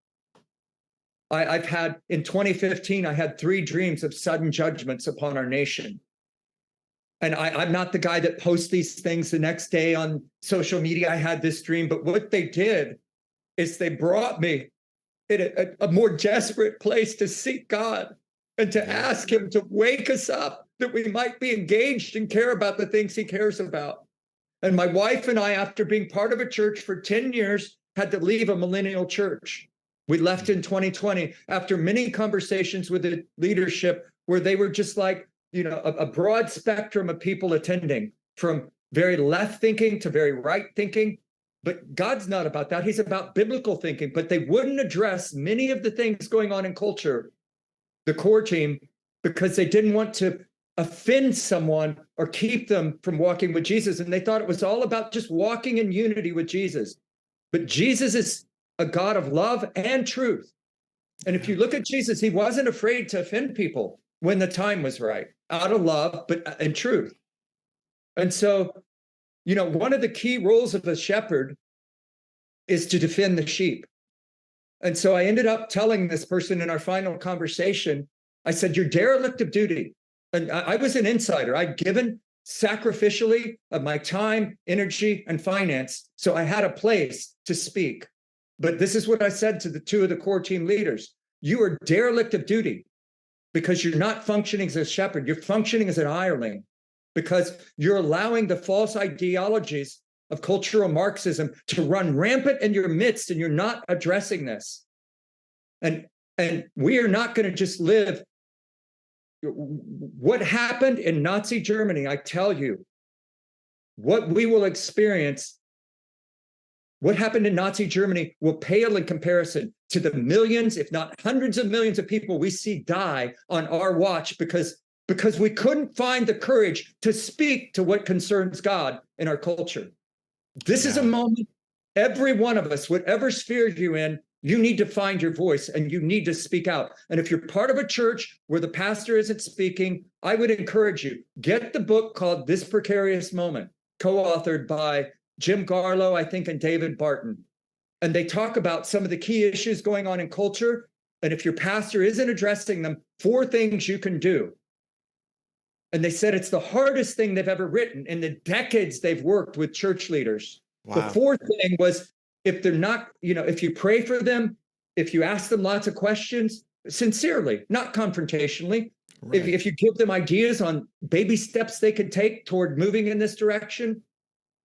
I've had, in 2015, I had 3 dreams of sudden judgments upon our nation. And I'm not the guy that posts these things the next day on social media. I had this dream, but what they did is they brought me in a more desperate place to seek God and to ask him to wake us up, that we might be engaged and care about the things he cares about. And my wife and I, after being part of a church for 10 years, had to leave a millennial church. We left in 2020 after many conversations with the leadership where they were just like, a broad spectrum of people attending, from very left thinking to very right thinking. But God's not about that. He's about biblical thinking. But they wouldn't address many of the things going on in culture, the core team, because they didn't want to offend someone or keep them from walking with Jesus. And they thought it was all about just walking in unity with Jesus. But Jesus is a God of love and truth. And if you look at Jesus, he wasn't afraid to offend people when the time was right, out of love, but in truth. And so, one of the key roles of a shepherd is to defend the sheep. And so I ended up telling this person in our final conversation, I said, "You're derelict of duty." And I was an insider. I'd given sacrificially of my time, energy, and finance. So I had a place to speak. But this is what I said to the 2 of the core team leaders. You are derelict of duty because you're not functioning as a shepherd. You're functioning as an hireling because you're allowing the false ideologies of cultural Marxism to run rampant in your midst, and you're not addressing this. And we are not going to just live. What happened in Nazi Germany, I tell you, what we will experience, what happened in Nazi Germany will pale in comparison to the millions, if not hundreds of millions of people we see die on our watch because we couldn't find the courage to speak to what concerns God in our culture. This is a moment, every one of us, whatever sphere you're in, you need to find your voice and you need to speak out. And if you're part of a church where the pastor isn't speaking, I would encourage you, get the book called This Precarious Moment, co-authored by Jim Garlow, I think, and David Barton. And they talk about some of the key issues going on in culture. And if your pastor isn't addressing them, 4 things you can do. And they said it's the hardest thing they've ever written in the decades they've worked with church leaders. Wow. The 4th thing was, if they're not, if you pray for them, if you ask them lots of questions, sincerely, not confrontationally, Right. if you give them ideas on baby steps they could take toward moving in this direction,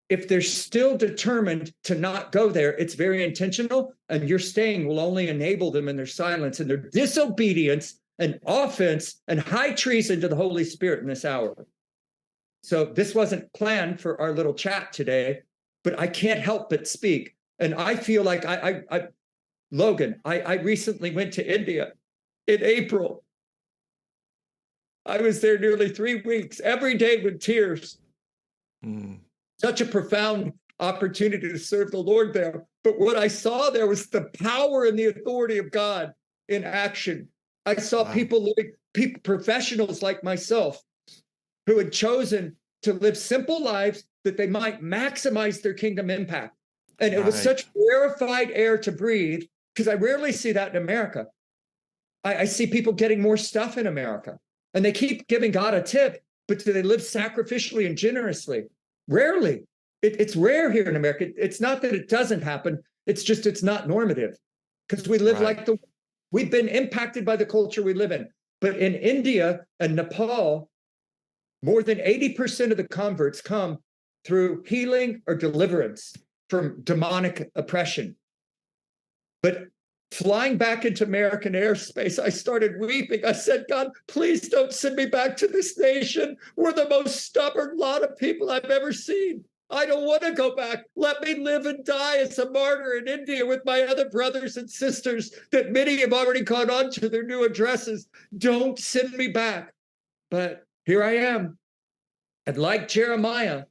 if they're still determined to not go there, it's very intentional, and your staying will only enable them in their silence and their disobedience and offense and high treason to the Holy Spirit in this hour. So this wasn't planned for our little chat today, but I can't help but speak. And I feel like Logan, I recently went to India in April. I was there nearly 3 weeks, every day with tears. Such a profound opportunity to serve the Lord there. But what I saw there was the power and the authority of God in action. I saw people professionals like myself, who had chosen to live simple lives that they might maximize their kingdom impact. And it was such rarefied air to breathe, because I rarely see that in America. I see people getting more stuff in America, and they keep giving God a tip, but do they live sacrificially and generously? Rarely. It's rare here in America. It's not that it doesn't happen. It's just it's not normative, because we live like we've been impacted by the culture we live in. But in India and Nepal, more than 80% of the converts come through healing or deliverance from demonic oppression. But flying back into American airspace, I started weeping. I said, God, please don't send me back to this nation. We're the most stubborn lot of people I've ever seen. I don't want to go back. Let me live and die as a martyr in India with my other brothers and sisters that many have already gone on to their new addresses. Don't send me back. But here I am. And like Jeremiah,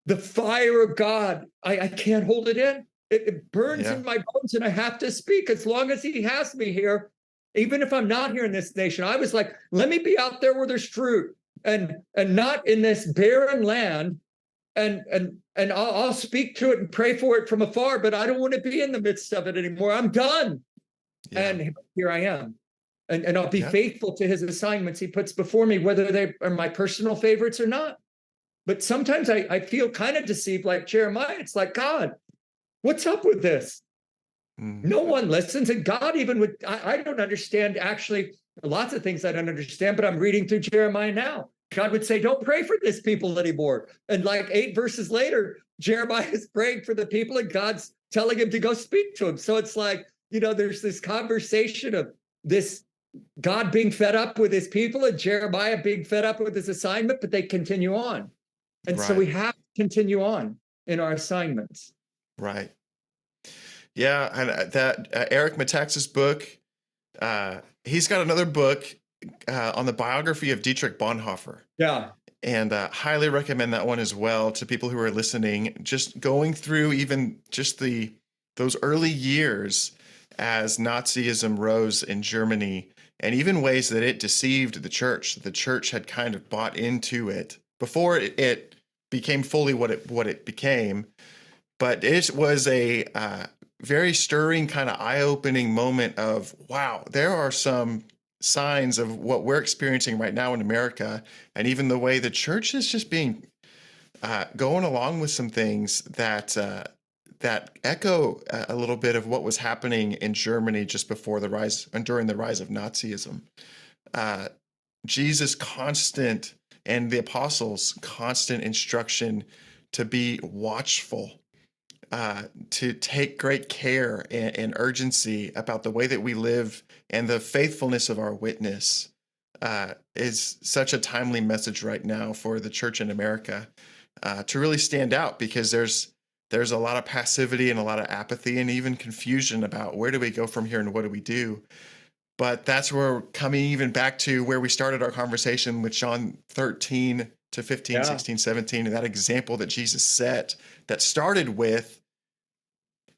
the fire of God, I can't hold it in. It burns in my bones, and I have to speak as long as he has me here. Even if I'm not here in this nation, I was like, let me be out there where there's fruit, and not in this barren land. And I'll speak to it and pray for it from afar, but I don't want to be in the midst of it anymore. I'm done. And here I am. And I'll be faithful to his assignments he puts before me, whether they are my personal favorites or not. But sometimes I feel kind of deceived, like Jeremiah. It's like, God, what's up with this? No one listens. And God even would, I don't understand actually lots of things I don't understand, but I'm reading through Jeremiah now. God would say, don't pray for this people anymore. And like 8 verses later, Jeremiah is praying for the people and God's telling him to go speak to him. So it's like, there's this conversation of this God being fed up with his people and Jeremiah being fed up with his assignment, but they continue on. And so we have to continue on in our assignments. Right. Yeah. And that Eric Metaxas book, he's got another book on the biography of Dietrich Bonhoeffer. Yeah. And highly recommend that one as well to people who are listening, just going through even just those early years as Nazism rose in Germany, and even ways that it deceived the church. The church had kind of bought into it before it became fully what it became. But it was a very stirring, kind of eye-opening moment of, wow, there are some signs of what we're experiencing right now in America, and even the way the church is just being going along with some things that echo a little bit of what was happening in Germany just before the rise and during the rise of Nazism. Jesus' constant, and the apostles' constant instruction to be watchful, to take great care and urgency about the way that we live and the faithfulness of our witness is such a timely message right now for the church in America to really stand out, because there's a lot of passivity and a lot of apathy and even confusion about where do we go from here and what do we do. But that's where we're coming even back to where we started our conversation with John 13 to 15, 16, 17, and that example that Jesus set that started with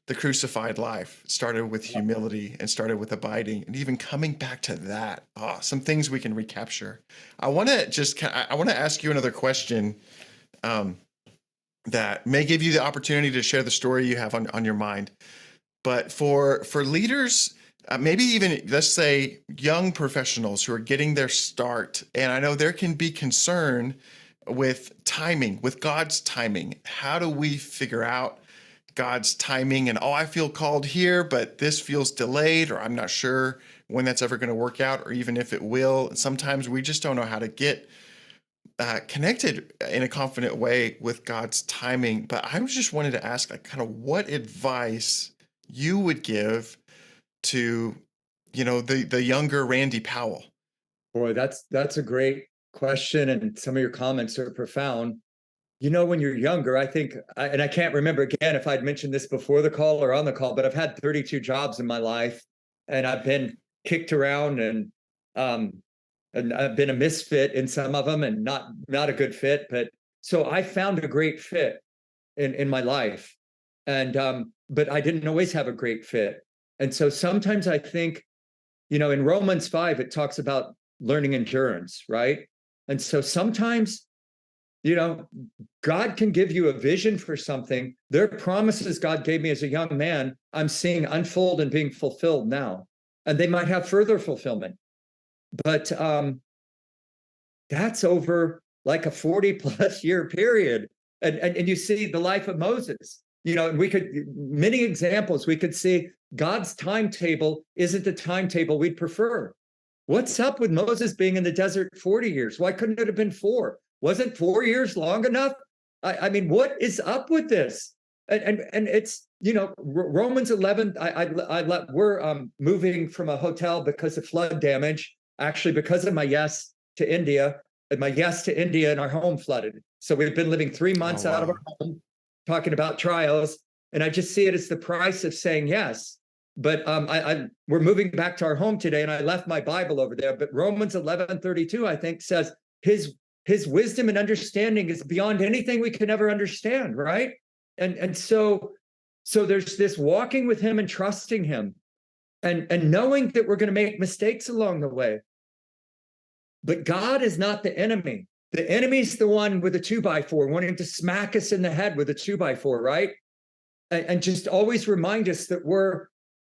the crucified life, started with humility and started with abiding, and even coming back to that. Some things we can recapture. I want to ask you another question that may give you the opportunity to share the story you have on your mind. But for leaders, maybe even, let's say, young professionals who are getting their start, and I know there can be concern with timing, with God's timing. How do we figure out God's timing and, oh, I feel called here, but this feels delayed, or I'm not sure when that's ever going to work out, or even if it will. Sometimes we just don't know how to get connected in a confident way with God's timing. But I was just wanted to ask, like, kind of what advice you would give to, the younger Randy Powell. Boy, that's a great question, and some of your comments are profound. When you're younger, I think, and I can't remember again if I'd mentioned this before the call or on the call, but I've had 32 jobs in my life, and I've been kicked around, and I've been a misfit in some of them, and not a good fit. But so I found a great fit in my life, and but I didn't always have a great fit, and so sometimes I think, in Romans 5 it talks about learning endurance, right? And so sometimes, God can give you a vision for something. There are promises God gave me as a young man I'm seeing unfold and being fulfilled now, and they might have further fulfillment. But that's over like a 40 plus year period. And you see the life of Moses, and we could, many examples, we could see God's timetable isn't the timetable we'd prefer. What's up with Moses being in the desert 40 years? Why couldn't it have been 4? Wasn't 4 years long enough? I mean, what is up with this? And it's, Romans 11, we're moving from a hotel because of flood damage, actually because of my yes to India, and our home flooded. So we've been living 3 months out of our home, talking about trials. And I just see it as the price of saying yes. But we're moving back to our home today, and I left my Bible over there. But Romans 11:32, I think, says his wisdom and understanding is beyond anything we can ever understand, right? And so there's this walking with him and trusting him, and knowing that we're going to make mistakes along the way. But God is not the enemy. The enemy's the one with a 2x4 wanting to smack us in the head with a 2x4, right? And just always remind us that we're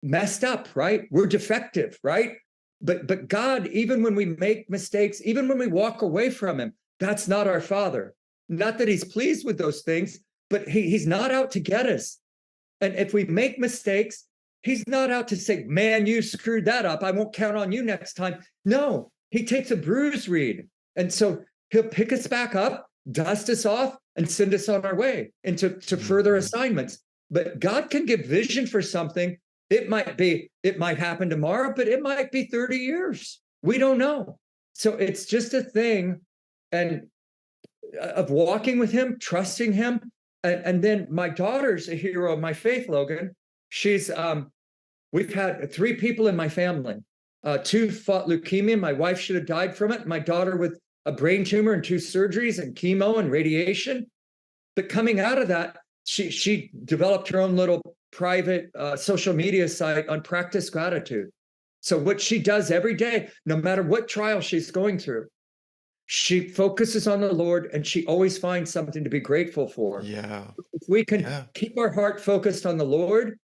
messed up, right? We're defective, right? But God, even when we make mistakes, even when we walk away from him, that's not our Father. Not that he's pleased with those things, but he's not out to get us. And if we make mistakes, he's not out to say, man, you screwed that up, I won't count on you next time. No, he takes a bruised reed. And so he'll pick us back up, dust us off, and send us on our way into further assignments. But God can give vision for something. It might happen tomorrow, but it might be 30 years. We don't know. So it's just a thing and of walking with him, trusting him. And then my daughter's a hero of my faith, Logan. She's we've had 3 people in my family. 2 fought leukemia. My wife should have died from it. My daughter with a brain tumor and 2 surgeries and chemo and radiation. But coming out of that, she developed her own little private social media site on practice gratitude. So what she does every day, no matter what trial she's going through, she focuses on the Lord, and she always finds something to be grateful for. Yeah. If we can keep our heart focused on the Lord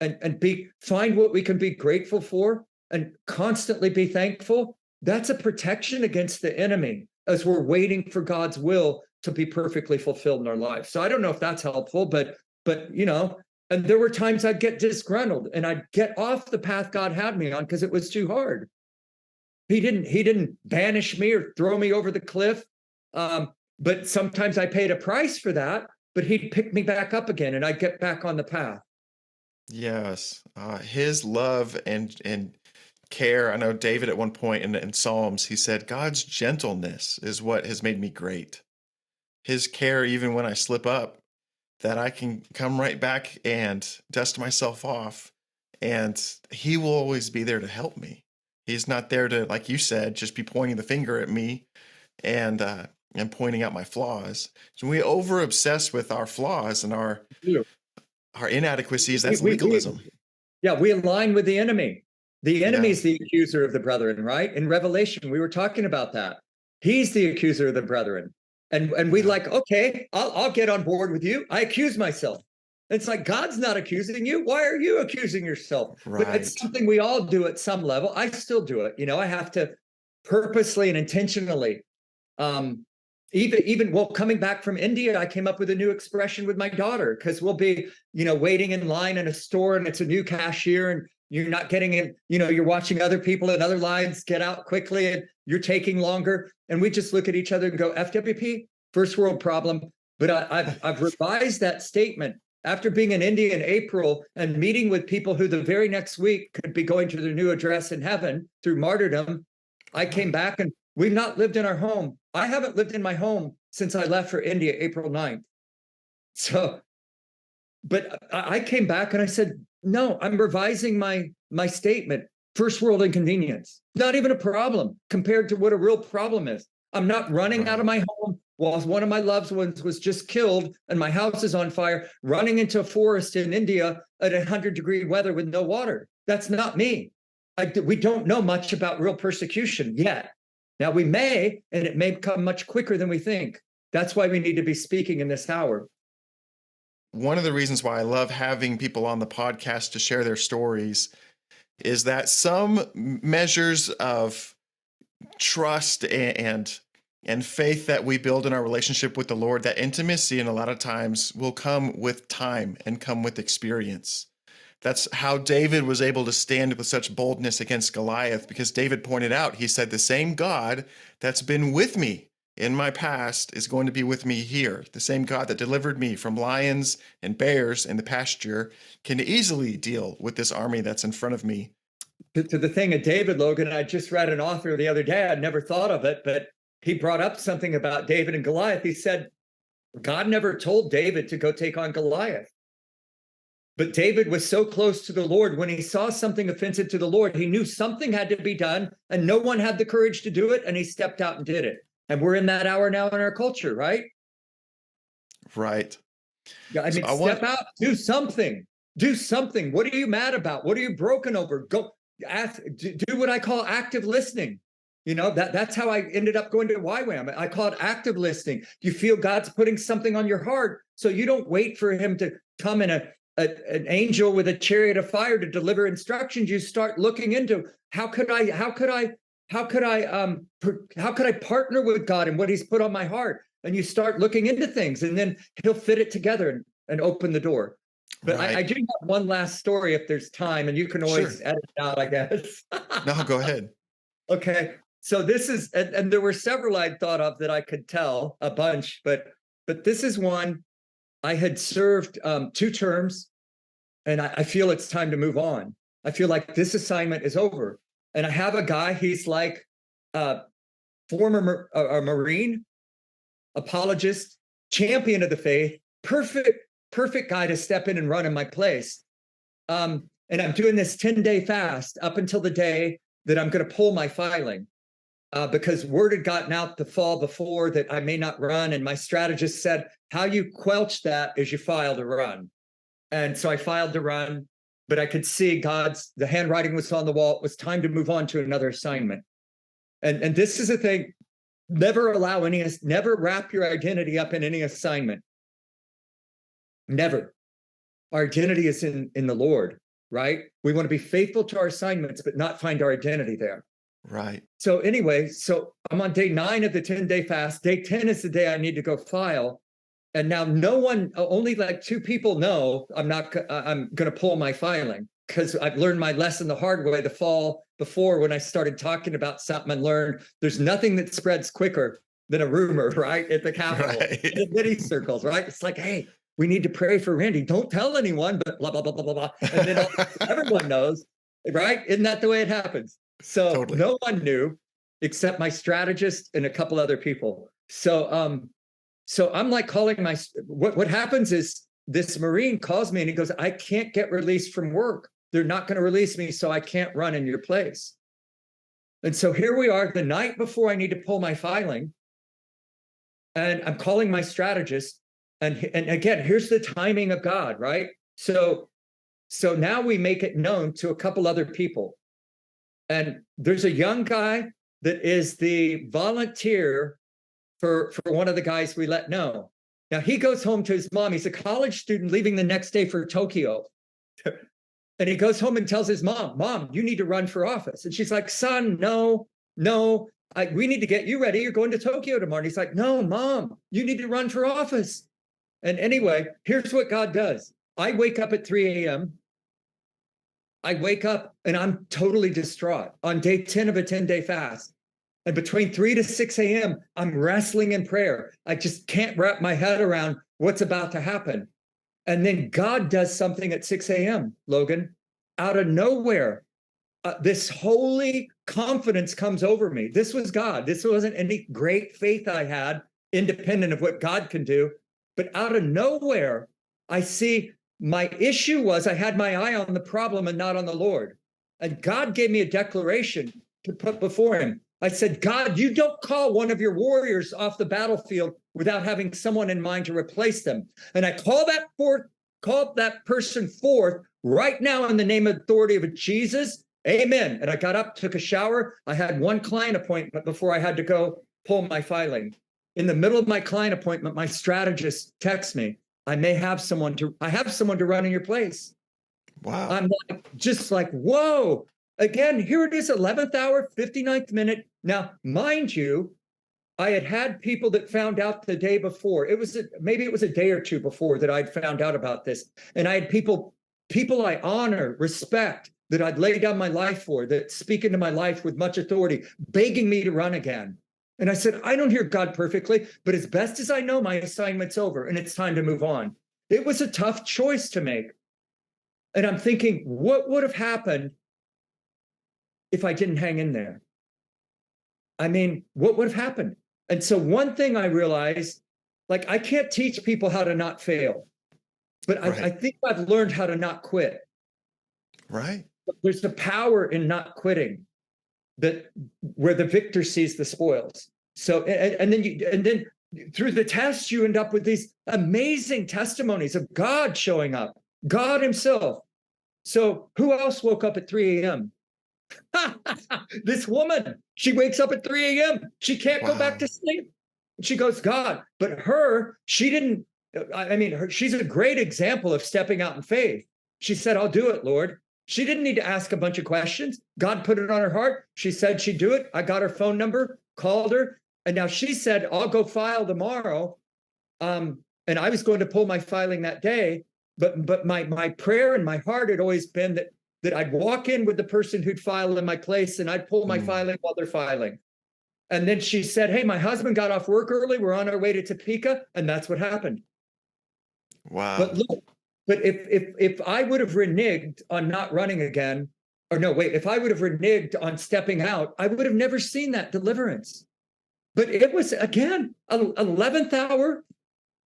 and find what we can be grateful for and constantly be thankful, that's a protection against the enemy as we're waiting for God's will to be perfectly fulfilled in our life. So I don't know if that's helpful, but and there were times I'd get disgruntled and I'd get off the path God had me on because it was too hard. He didn't banish me or throw me over the cliff. But sometimes I paid a price for that, but he'd pick me back up again and I'd get back on the path. Yes. His love and care. I know David at one point in Psalms, he said, God's gentleness is what has made me great. His care, even when I slip up, that I can come right back and dust myself off, and he will always be there to help me. He's not there to, like you said, just be pointing the finger at me and pointing out my flaws. So we over obsess with our flaws and our inadequacies. That's legalism. We align with the enemy. The enemy is the accuser of the brethren, right? In Revelation, we were talking about that. He's the accuser of the brethren. And we like, okay, I'll get on board with you. I accuse myself. It's like, God's not accusing you. Why are you accusing yourself? Right. But it's something we all do at some level. I still do it. I have to purposely and intentionally Even well, coming back from India, I came up with a new expression with my daughter, because we'll be, waiting in line in a store and it's a new cashier and you're not getting in, you're watching other people in other lines get out quickly and you're taking longer. And we just look at each other and go, FWP, first world problem. But I've revised that statement after being in India in April and meeting with people who the very next week could be going to their new address in heaven through martyrdom. I came back and we've not lived in our home. I haven't lived in my home since I left for India, April 9th. So, but I came back and I said, no, I'm revising my statement. First world inconvenience, not even a problem compared to what a real problem is. I'm not running out of my home while one of my loved ones was just killed and my house is on fire, running into a forest in India at 100-degree weather with no water. That's not me. We don't know much about real persecution yet. Now we may, and it may come much quicker than we think. That's why we need to be speaking in this hour. One of the reasons why I love having people on the podcast to share their stories is that some measures of trust and faith that we build in our relationship with the Lord, that intimacy, and a lot of times will come with time and come with experience. That's how David was able to stand with such boldness against Goliath, because David pointed out, he said, the same God that's been with me in my past is going to be with me here. The same God that delivered me from lions and bears in the pasture can easily deal with this army that's in front of me. To the thing of David, Logan, I just read an author the other day. I'd never thought of it, but he brought up something about David and Goliath. He said, God never told David to go take on Goliath. But David was so close to the Lord, when he saw something offensive to the Lord, he knew something had to be done and no one had the courage to do it. And he stepped out and did it. And we're in that hour now in our culture, right? Right. Yeah, I mean, step out, do something. Do something. What are you mad about? What are you broken over? Go do what I call active listening. That's how I ended up going to YWAM. I call it active listening. You feel God's putting something on your heart, so you don't wait for him to come in an angel with a chariot of fire to deliver instructions. You start looking into how could I partner with God and what he's put on my heart? And you start looking into things, and then he'll fit it together and open the door. But right. I do have one last story if there's time, and you can always edit it out, I guess. No, go ahead. Okay. So this is, and there were several I'd thought of that I could tell, a bunch, but this is one. I had served 2 terms, and I feel it's time to move on. I feel like this assignment is over. And I have a guy, he's like a former Marine, apologist, champion of the faith, perfect guy to step in and run in my place. And I'm doing this 10-day fast up until the day that I'm going to pull my filing, because word had gotten out the fall before that I may not run. And my strategist said, how you quelch that is you file to run. And so I filed to run, but I could see the handwriting was on the wall. It was time to move on to another assignment. And this is a thing, never wrap your identity up in any assignment. Never. Our identity is in the Lord, right? We want to be faithful to our assignments, but not find our identity there. Right. So anyway, so I'm on day 9 of the 10-day fast. Day 10 is the day I need to go file. And now only like 2 people know I'm going to pull my filing, because I've learned my lesson the hard way the fall before, when I started talking about something and learned there's nothing that spreads quicker than a rumor, right? At the Capitol, right. In the mini circles, right? It's like, hey, we need to pray for Randy. Don't tell anyone, but blah, blah, blah, blah, blah, blah. And then everyone knows, right? Isn't that the way it happens? So totally. No one knew except my strategist and a couple other people. So I'm like calling what happens is this Marine calls me and he goes, I can't get released from work. They're not going to release me, so I can't run in your place. And so here we are the night before I need to pull my filing. And I'm calling my strategist. And again, here's the timing of God, right? So now we make it known to a couple other people. And there's a young guy that is the volunteer for one of the guys we let know. Now he goes home to his mom. He's a college student leaving the next day for Tokyo. And he goes home and tells his mom, you need to run for office. And she's like, son, no, we need to get you ready. You're going to Tokyo tomorrow. And he's like, no, Mom, you need to run for office. And anyway, here's what God does. I wake up at 3 a.m. I wake up and I'm totally distraught on day 10 of a 10-day fast. And between 3 to 6 a.m., I'm wrestling in prayer. I just can't wrap my head around what's about to happen. And then God does something at 6 a.m., Logan, out of nowhere. This holy confidence comes over me. This was God. This wasn't any great faith I had, independent of what God can do. But out of nowhere, I see my issue was I had my eye on the problem and not on the Lord. And God gave me a declaration to put before him. I said, God, you don't call one of your warriors off the battlefield without having someone in mind to replace them. And I call that person forth right now in the name and authority of Jesus. Amen. And I got up, took a shower. I had one client appointment before I had to go pull my filing. In the middle of my client appointment, my strategist texts me, I have someone to run in your place. Wow. I'm just like, whoa. Again, here it is, 11th hour, 59th minute. Now, mind you, I had people that found out the day before. Maybe it was a day or two before that I'd found out about this. And I had people I honor, respect, that I'd lay down my life for, that speak into my life with much authority, begging me to run again. And I said, I don't hear God perfectly, but as best as I know, my assignment's over and it's time to move on. It was a tough choice to make. And I'm thinking, what would have happened if I didn't hang in there? I mean, what would have happened? And so one thing I realized, like, I can't teach people how to not fail, but I think I've learned how to not quit. Right. There's a power in not quitting, that where the victor sees the spoils. So, and then through the tests, you end up with these amazing testimonies of God showing up, God himself. So who else woke up at 3 a.m.? This woman, she wakes up at 3 a.m. She can't go back to sleep. She goes, God, but she didn't, she's a great example of stepping out in faith. She said, I'll do it, Lord. She didn't need to ask a bunch of questions. God put it on her heart. She said she'd do it. I got her phone number, called her. And now she said, I'll go file tomorrow. And I was going to pull my filing that day. But my prayer and my heart had always been that I'd walk in with the person who'd file in my place and I'd pull my filing while they're filing. And then she said, hey, my husband got off work early. We're on our way to Topeka. And that's what happened. Wow. But look, if I would have reneged on not running again, if I would have reneged on stepping out, I would have never seen that deliverance. But it was, again, 11th hour,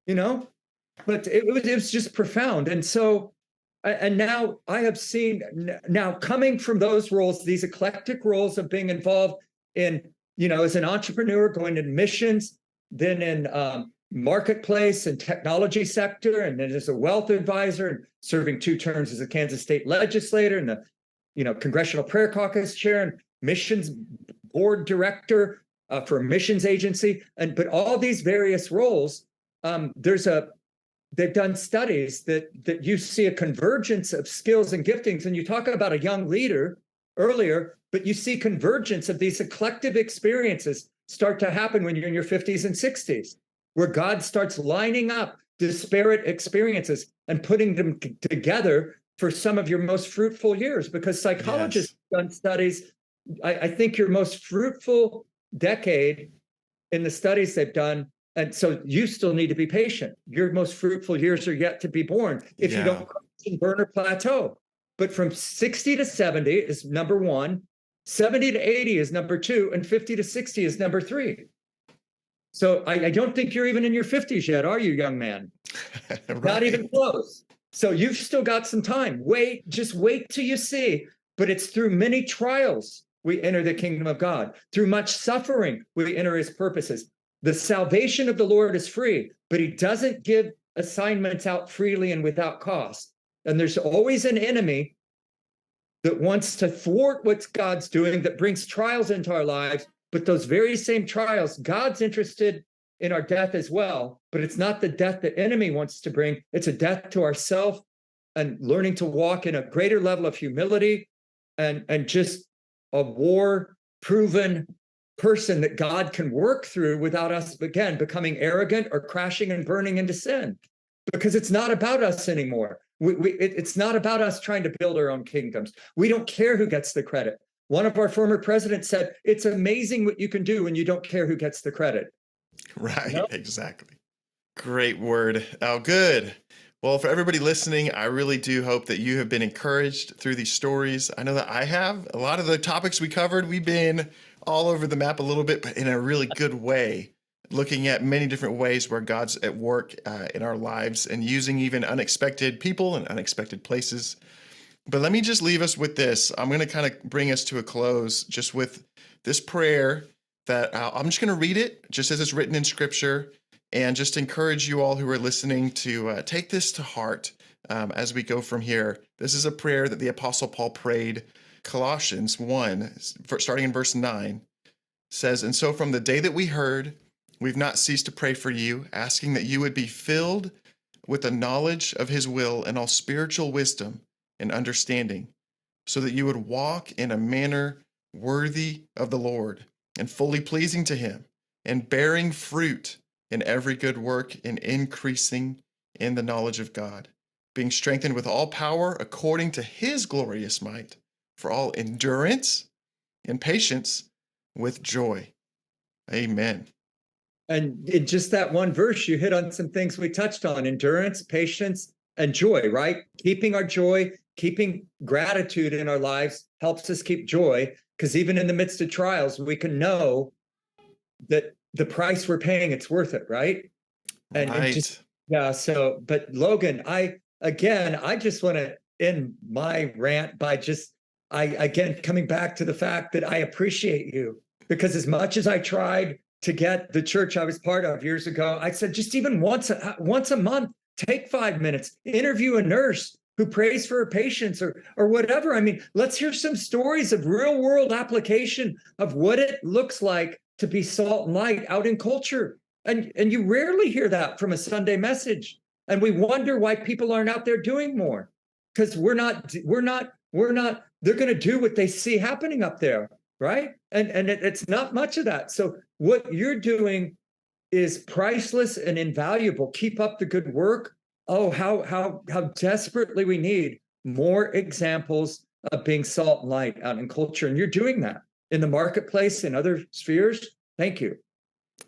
but it was just profound. And so, and now I have seen, now coming from those roles, these eclectic roles of being involved in, as an entrepreneur, going to missions, then in marketplace and technology sector, and then as a wealth advisor, and serving 2 terms as a Kansas state legislator and the Congressional Prayer Caucus chair and missions board director for a missions agency. But all these various roles, they've done studies that you see a convergence of skills and giftings. And you talk about a young leader earlier, but you see convergence of these eclectic experiences start to happen when you're in your 50s and 60s, where God starts lining up disparate experiences and putting them together for some of your most fruitful years. Because psychologists have done studies. I think your most fruitful decade in the studies they've done, and so you still need to be patient. Your most fruitful years are yet to be born if you don't burn or plateau. But from 60 to 70 is number 1, 70 to 80 is number 2, and 50 to 60 is number 3. So I don't think you're even in your 50s yet, are you, young man? Right. Not even close. So you've still got some time. Just wait till you see. But it's through many trials we enter the kingdom of God. Through much suffering, we enter his purposes. The salvation of the Lord is free, but he doesn't give assignments out freely and without cost. And there's always an enemy that wants to thwart what God's doing, that brings trials into our lives. But those very same trials, God's interested in our death as well. But it's not the death the enemy wants to bring. It's a death to ourself and learning to walk in a greater level of humility and just a war-proven person that God can work through without us, again, becoming arrogant or crashing and burning into sin. Because it's not about us anymore. It's not about us trying to build our own kingdoms. We don't care who gets the credit. One of our former presidents said, it's amazing what you can do when you don't care who gets the credit. Right, You know? exactly. Great word. Oh, good. Well, for everybody listening, I really do hope that you have been encouraged through these stories. I know that I have. A lot of the topics we covered, we've been all over the map a little bit, but in a really good way, looking at many different ways where God's at work in our lives and using even unexpected people and unexpected places. But let me just leave us with this. I'm going to kind of bring us to a close just with this prayer that I'm just going to read it just as it's written in Scripture, and just encourage you all who are listening to take this to heart as we go from here. This is a prayer that the Apostle Paul prayed. Colossians 1, starting in verse 9, says, "And so from the day that we heard, we've not ceased to pray for you, asking that you would be filled with the knowledge of his will and all spiritual wisdom and understanding, so that you would walk in a manner worthy of the Lord and fully pleasing to him, and bearing fruit in every good work and increasing in the knowledge of God, being strengthened with all power according to his glorious might, for all endurance and patience with joy." Amen. And in just that one verse, you hit on some things we touched on: endurance, patience, and joy, right? Keeping our joy, keeping gratitude in our lives helps us keep joy, because even in the midst of trials, we can know that the price we're paying, it's worth it, right? And just, Right. yeah. So, but Logan, I just want to end my rant by just, again, coming back to the fact that I appreciate you, because as much as I tried to get the church I was part of years ago, I said, just even once a month, take 5 minutes, interview a nurse who prays for her patients, or whatever. I mean, let's hear some stories of real world application of what it looks like to be salt and light out in culture. And you rarely hear that from a Sunday message. And we wonder why people aren't out there doing more. Because we're not, they're going to do what they see happening up there, right? And it's not much of that. So what you're doing is priceless and invaluable. Keep up the good work. Oh, how desperately we need more examples of being salt and light out in culture. And you're doing that in the marketplace and other spheres. Thank you.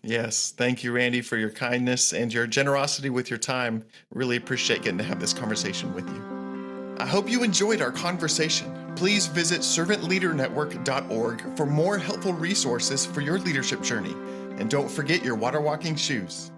Yes. Thank you, Randy, for your kindness and your generosity with your time. Really appreciate getting to have this conversation with you. I hope you enjoyed our conversation. Please visit servantleadernetwork.org for more helpful resources for your leadership journey. And don't forget your water walking shoes.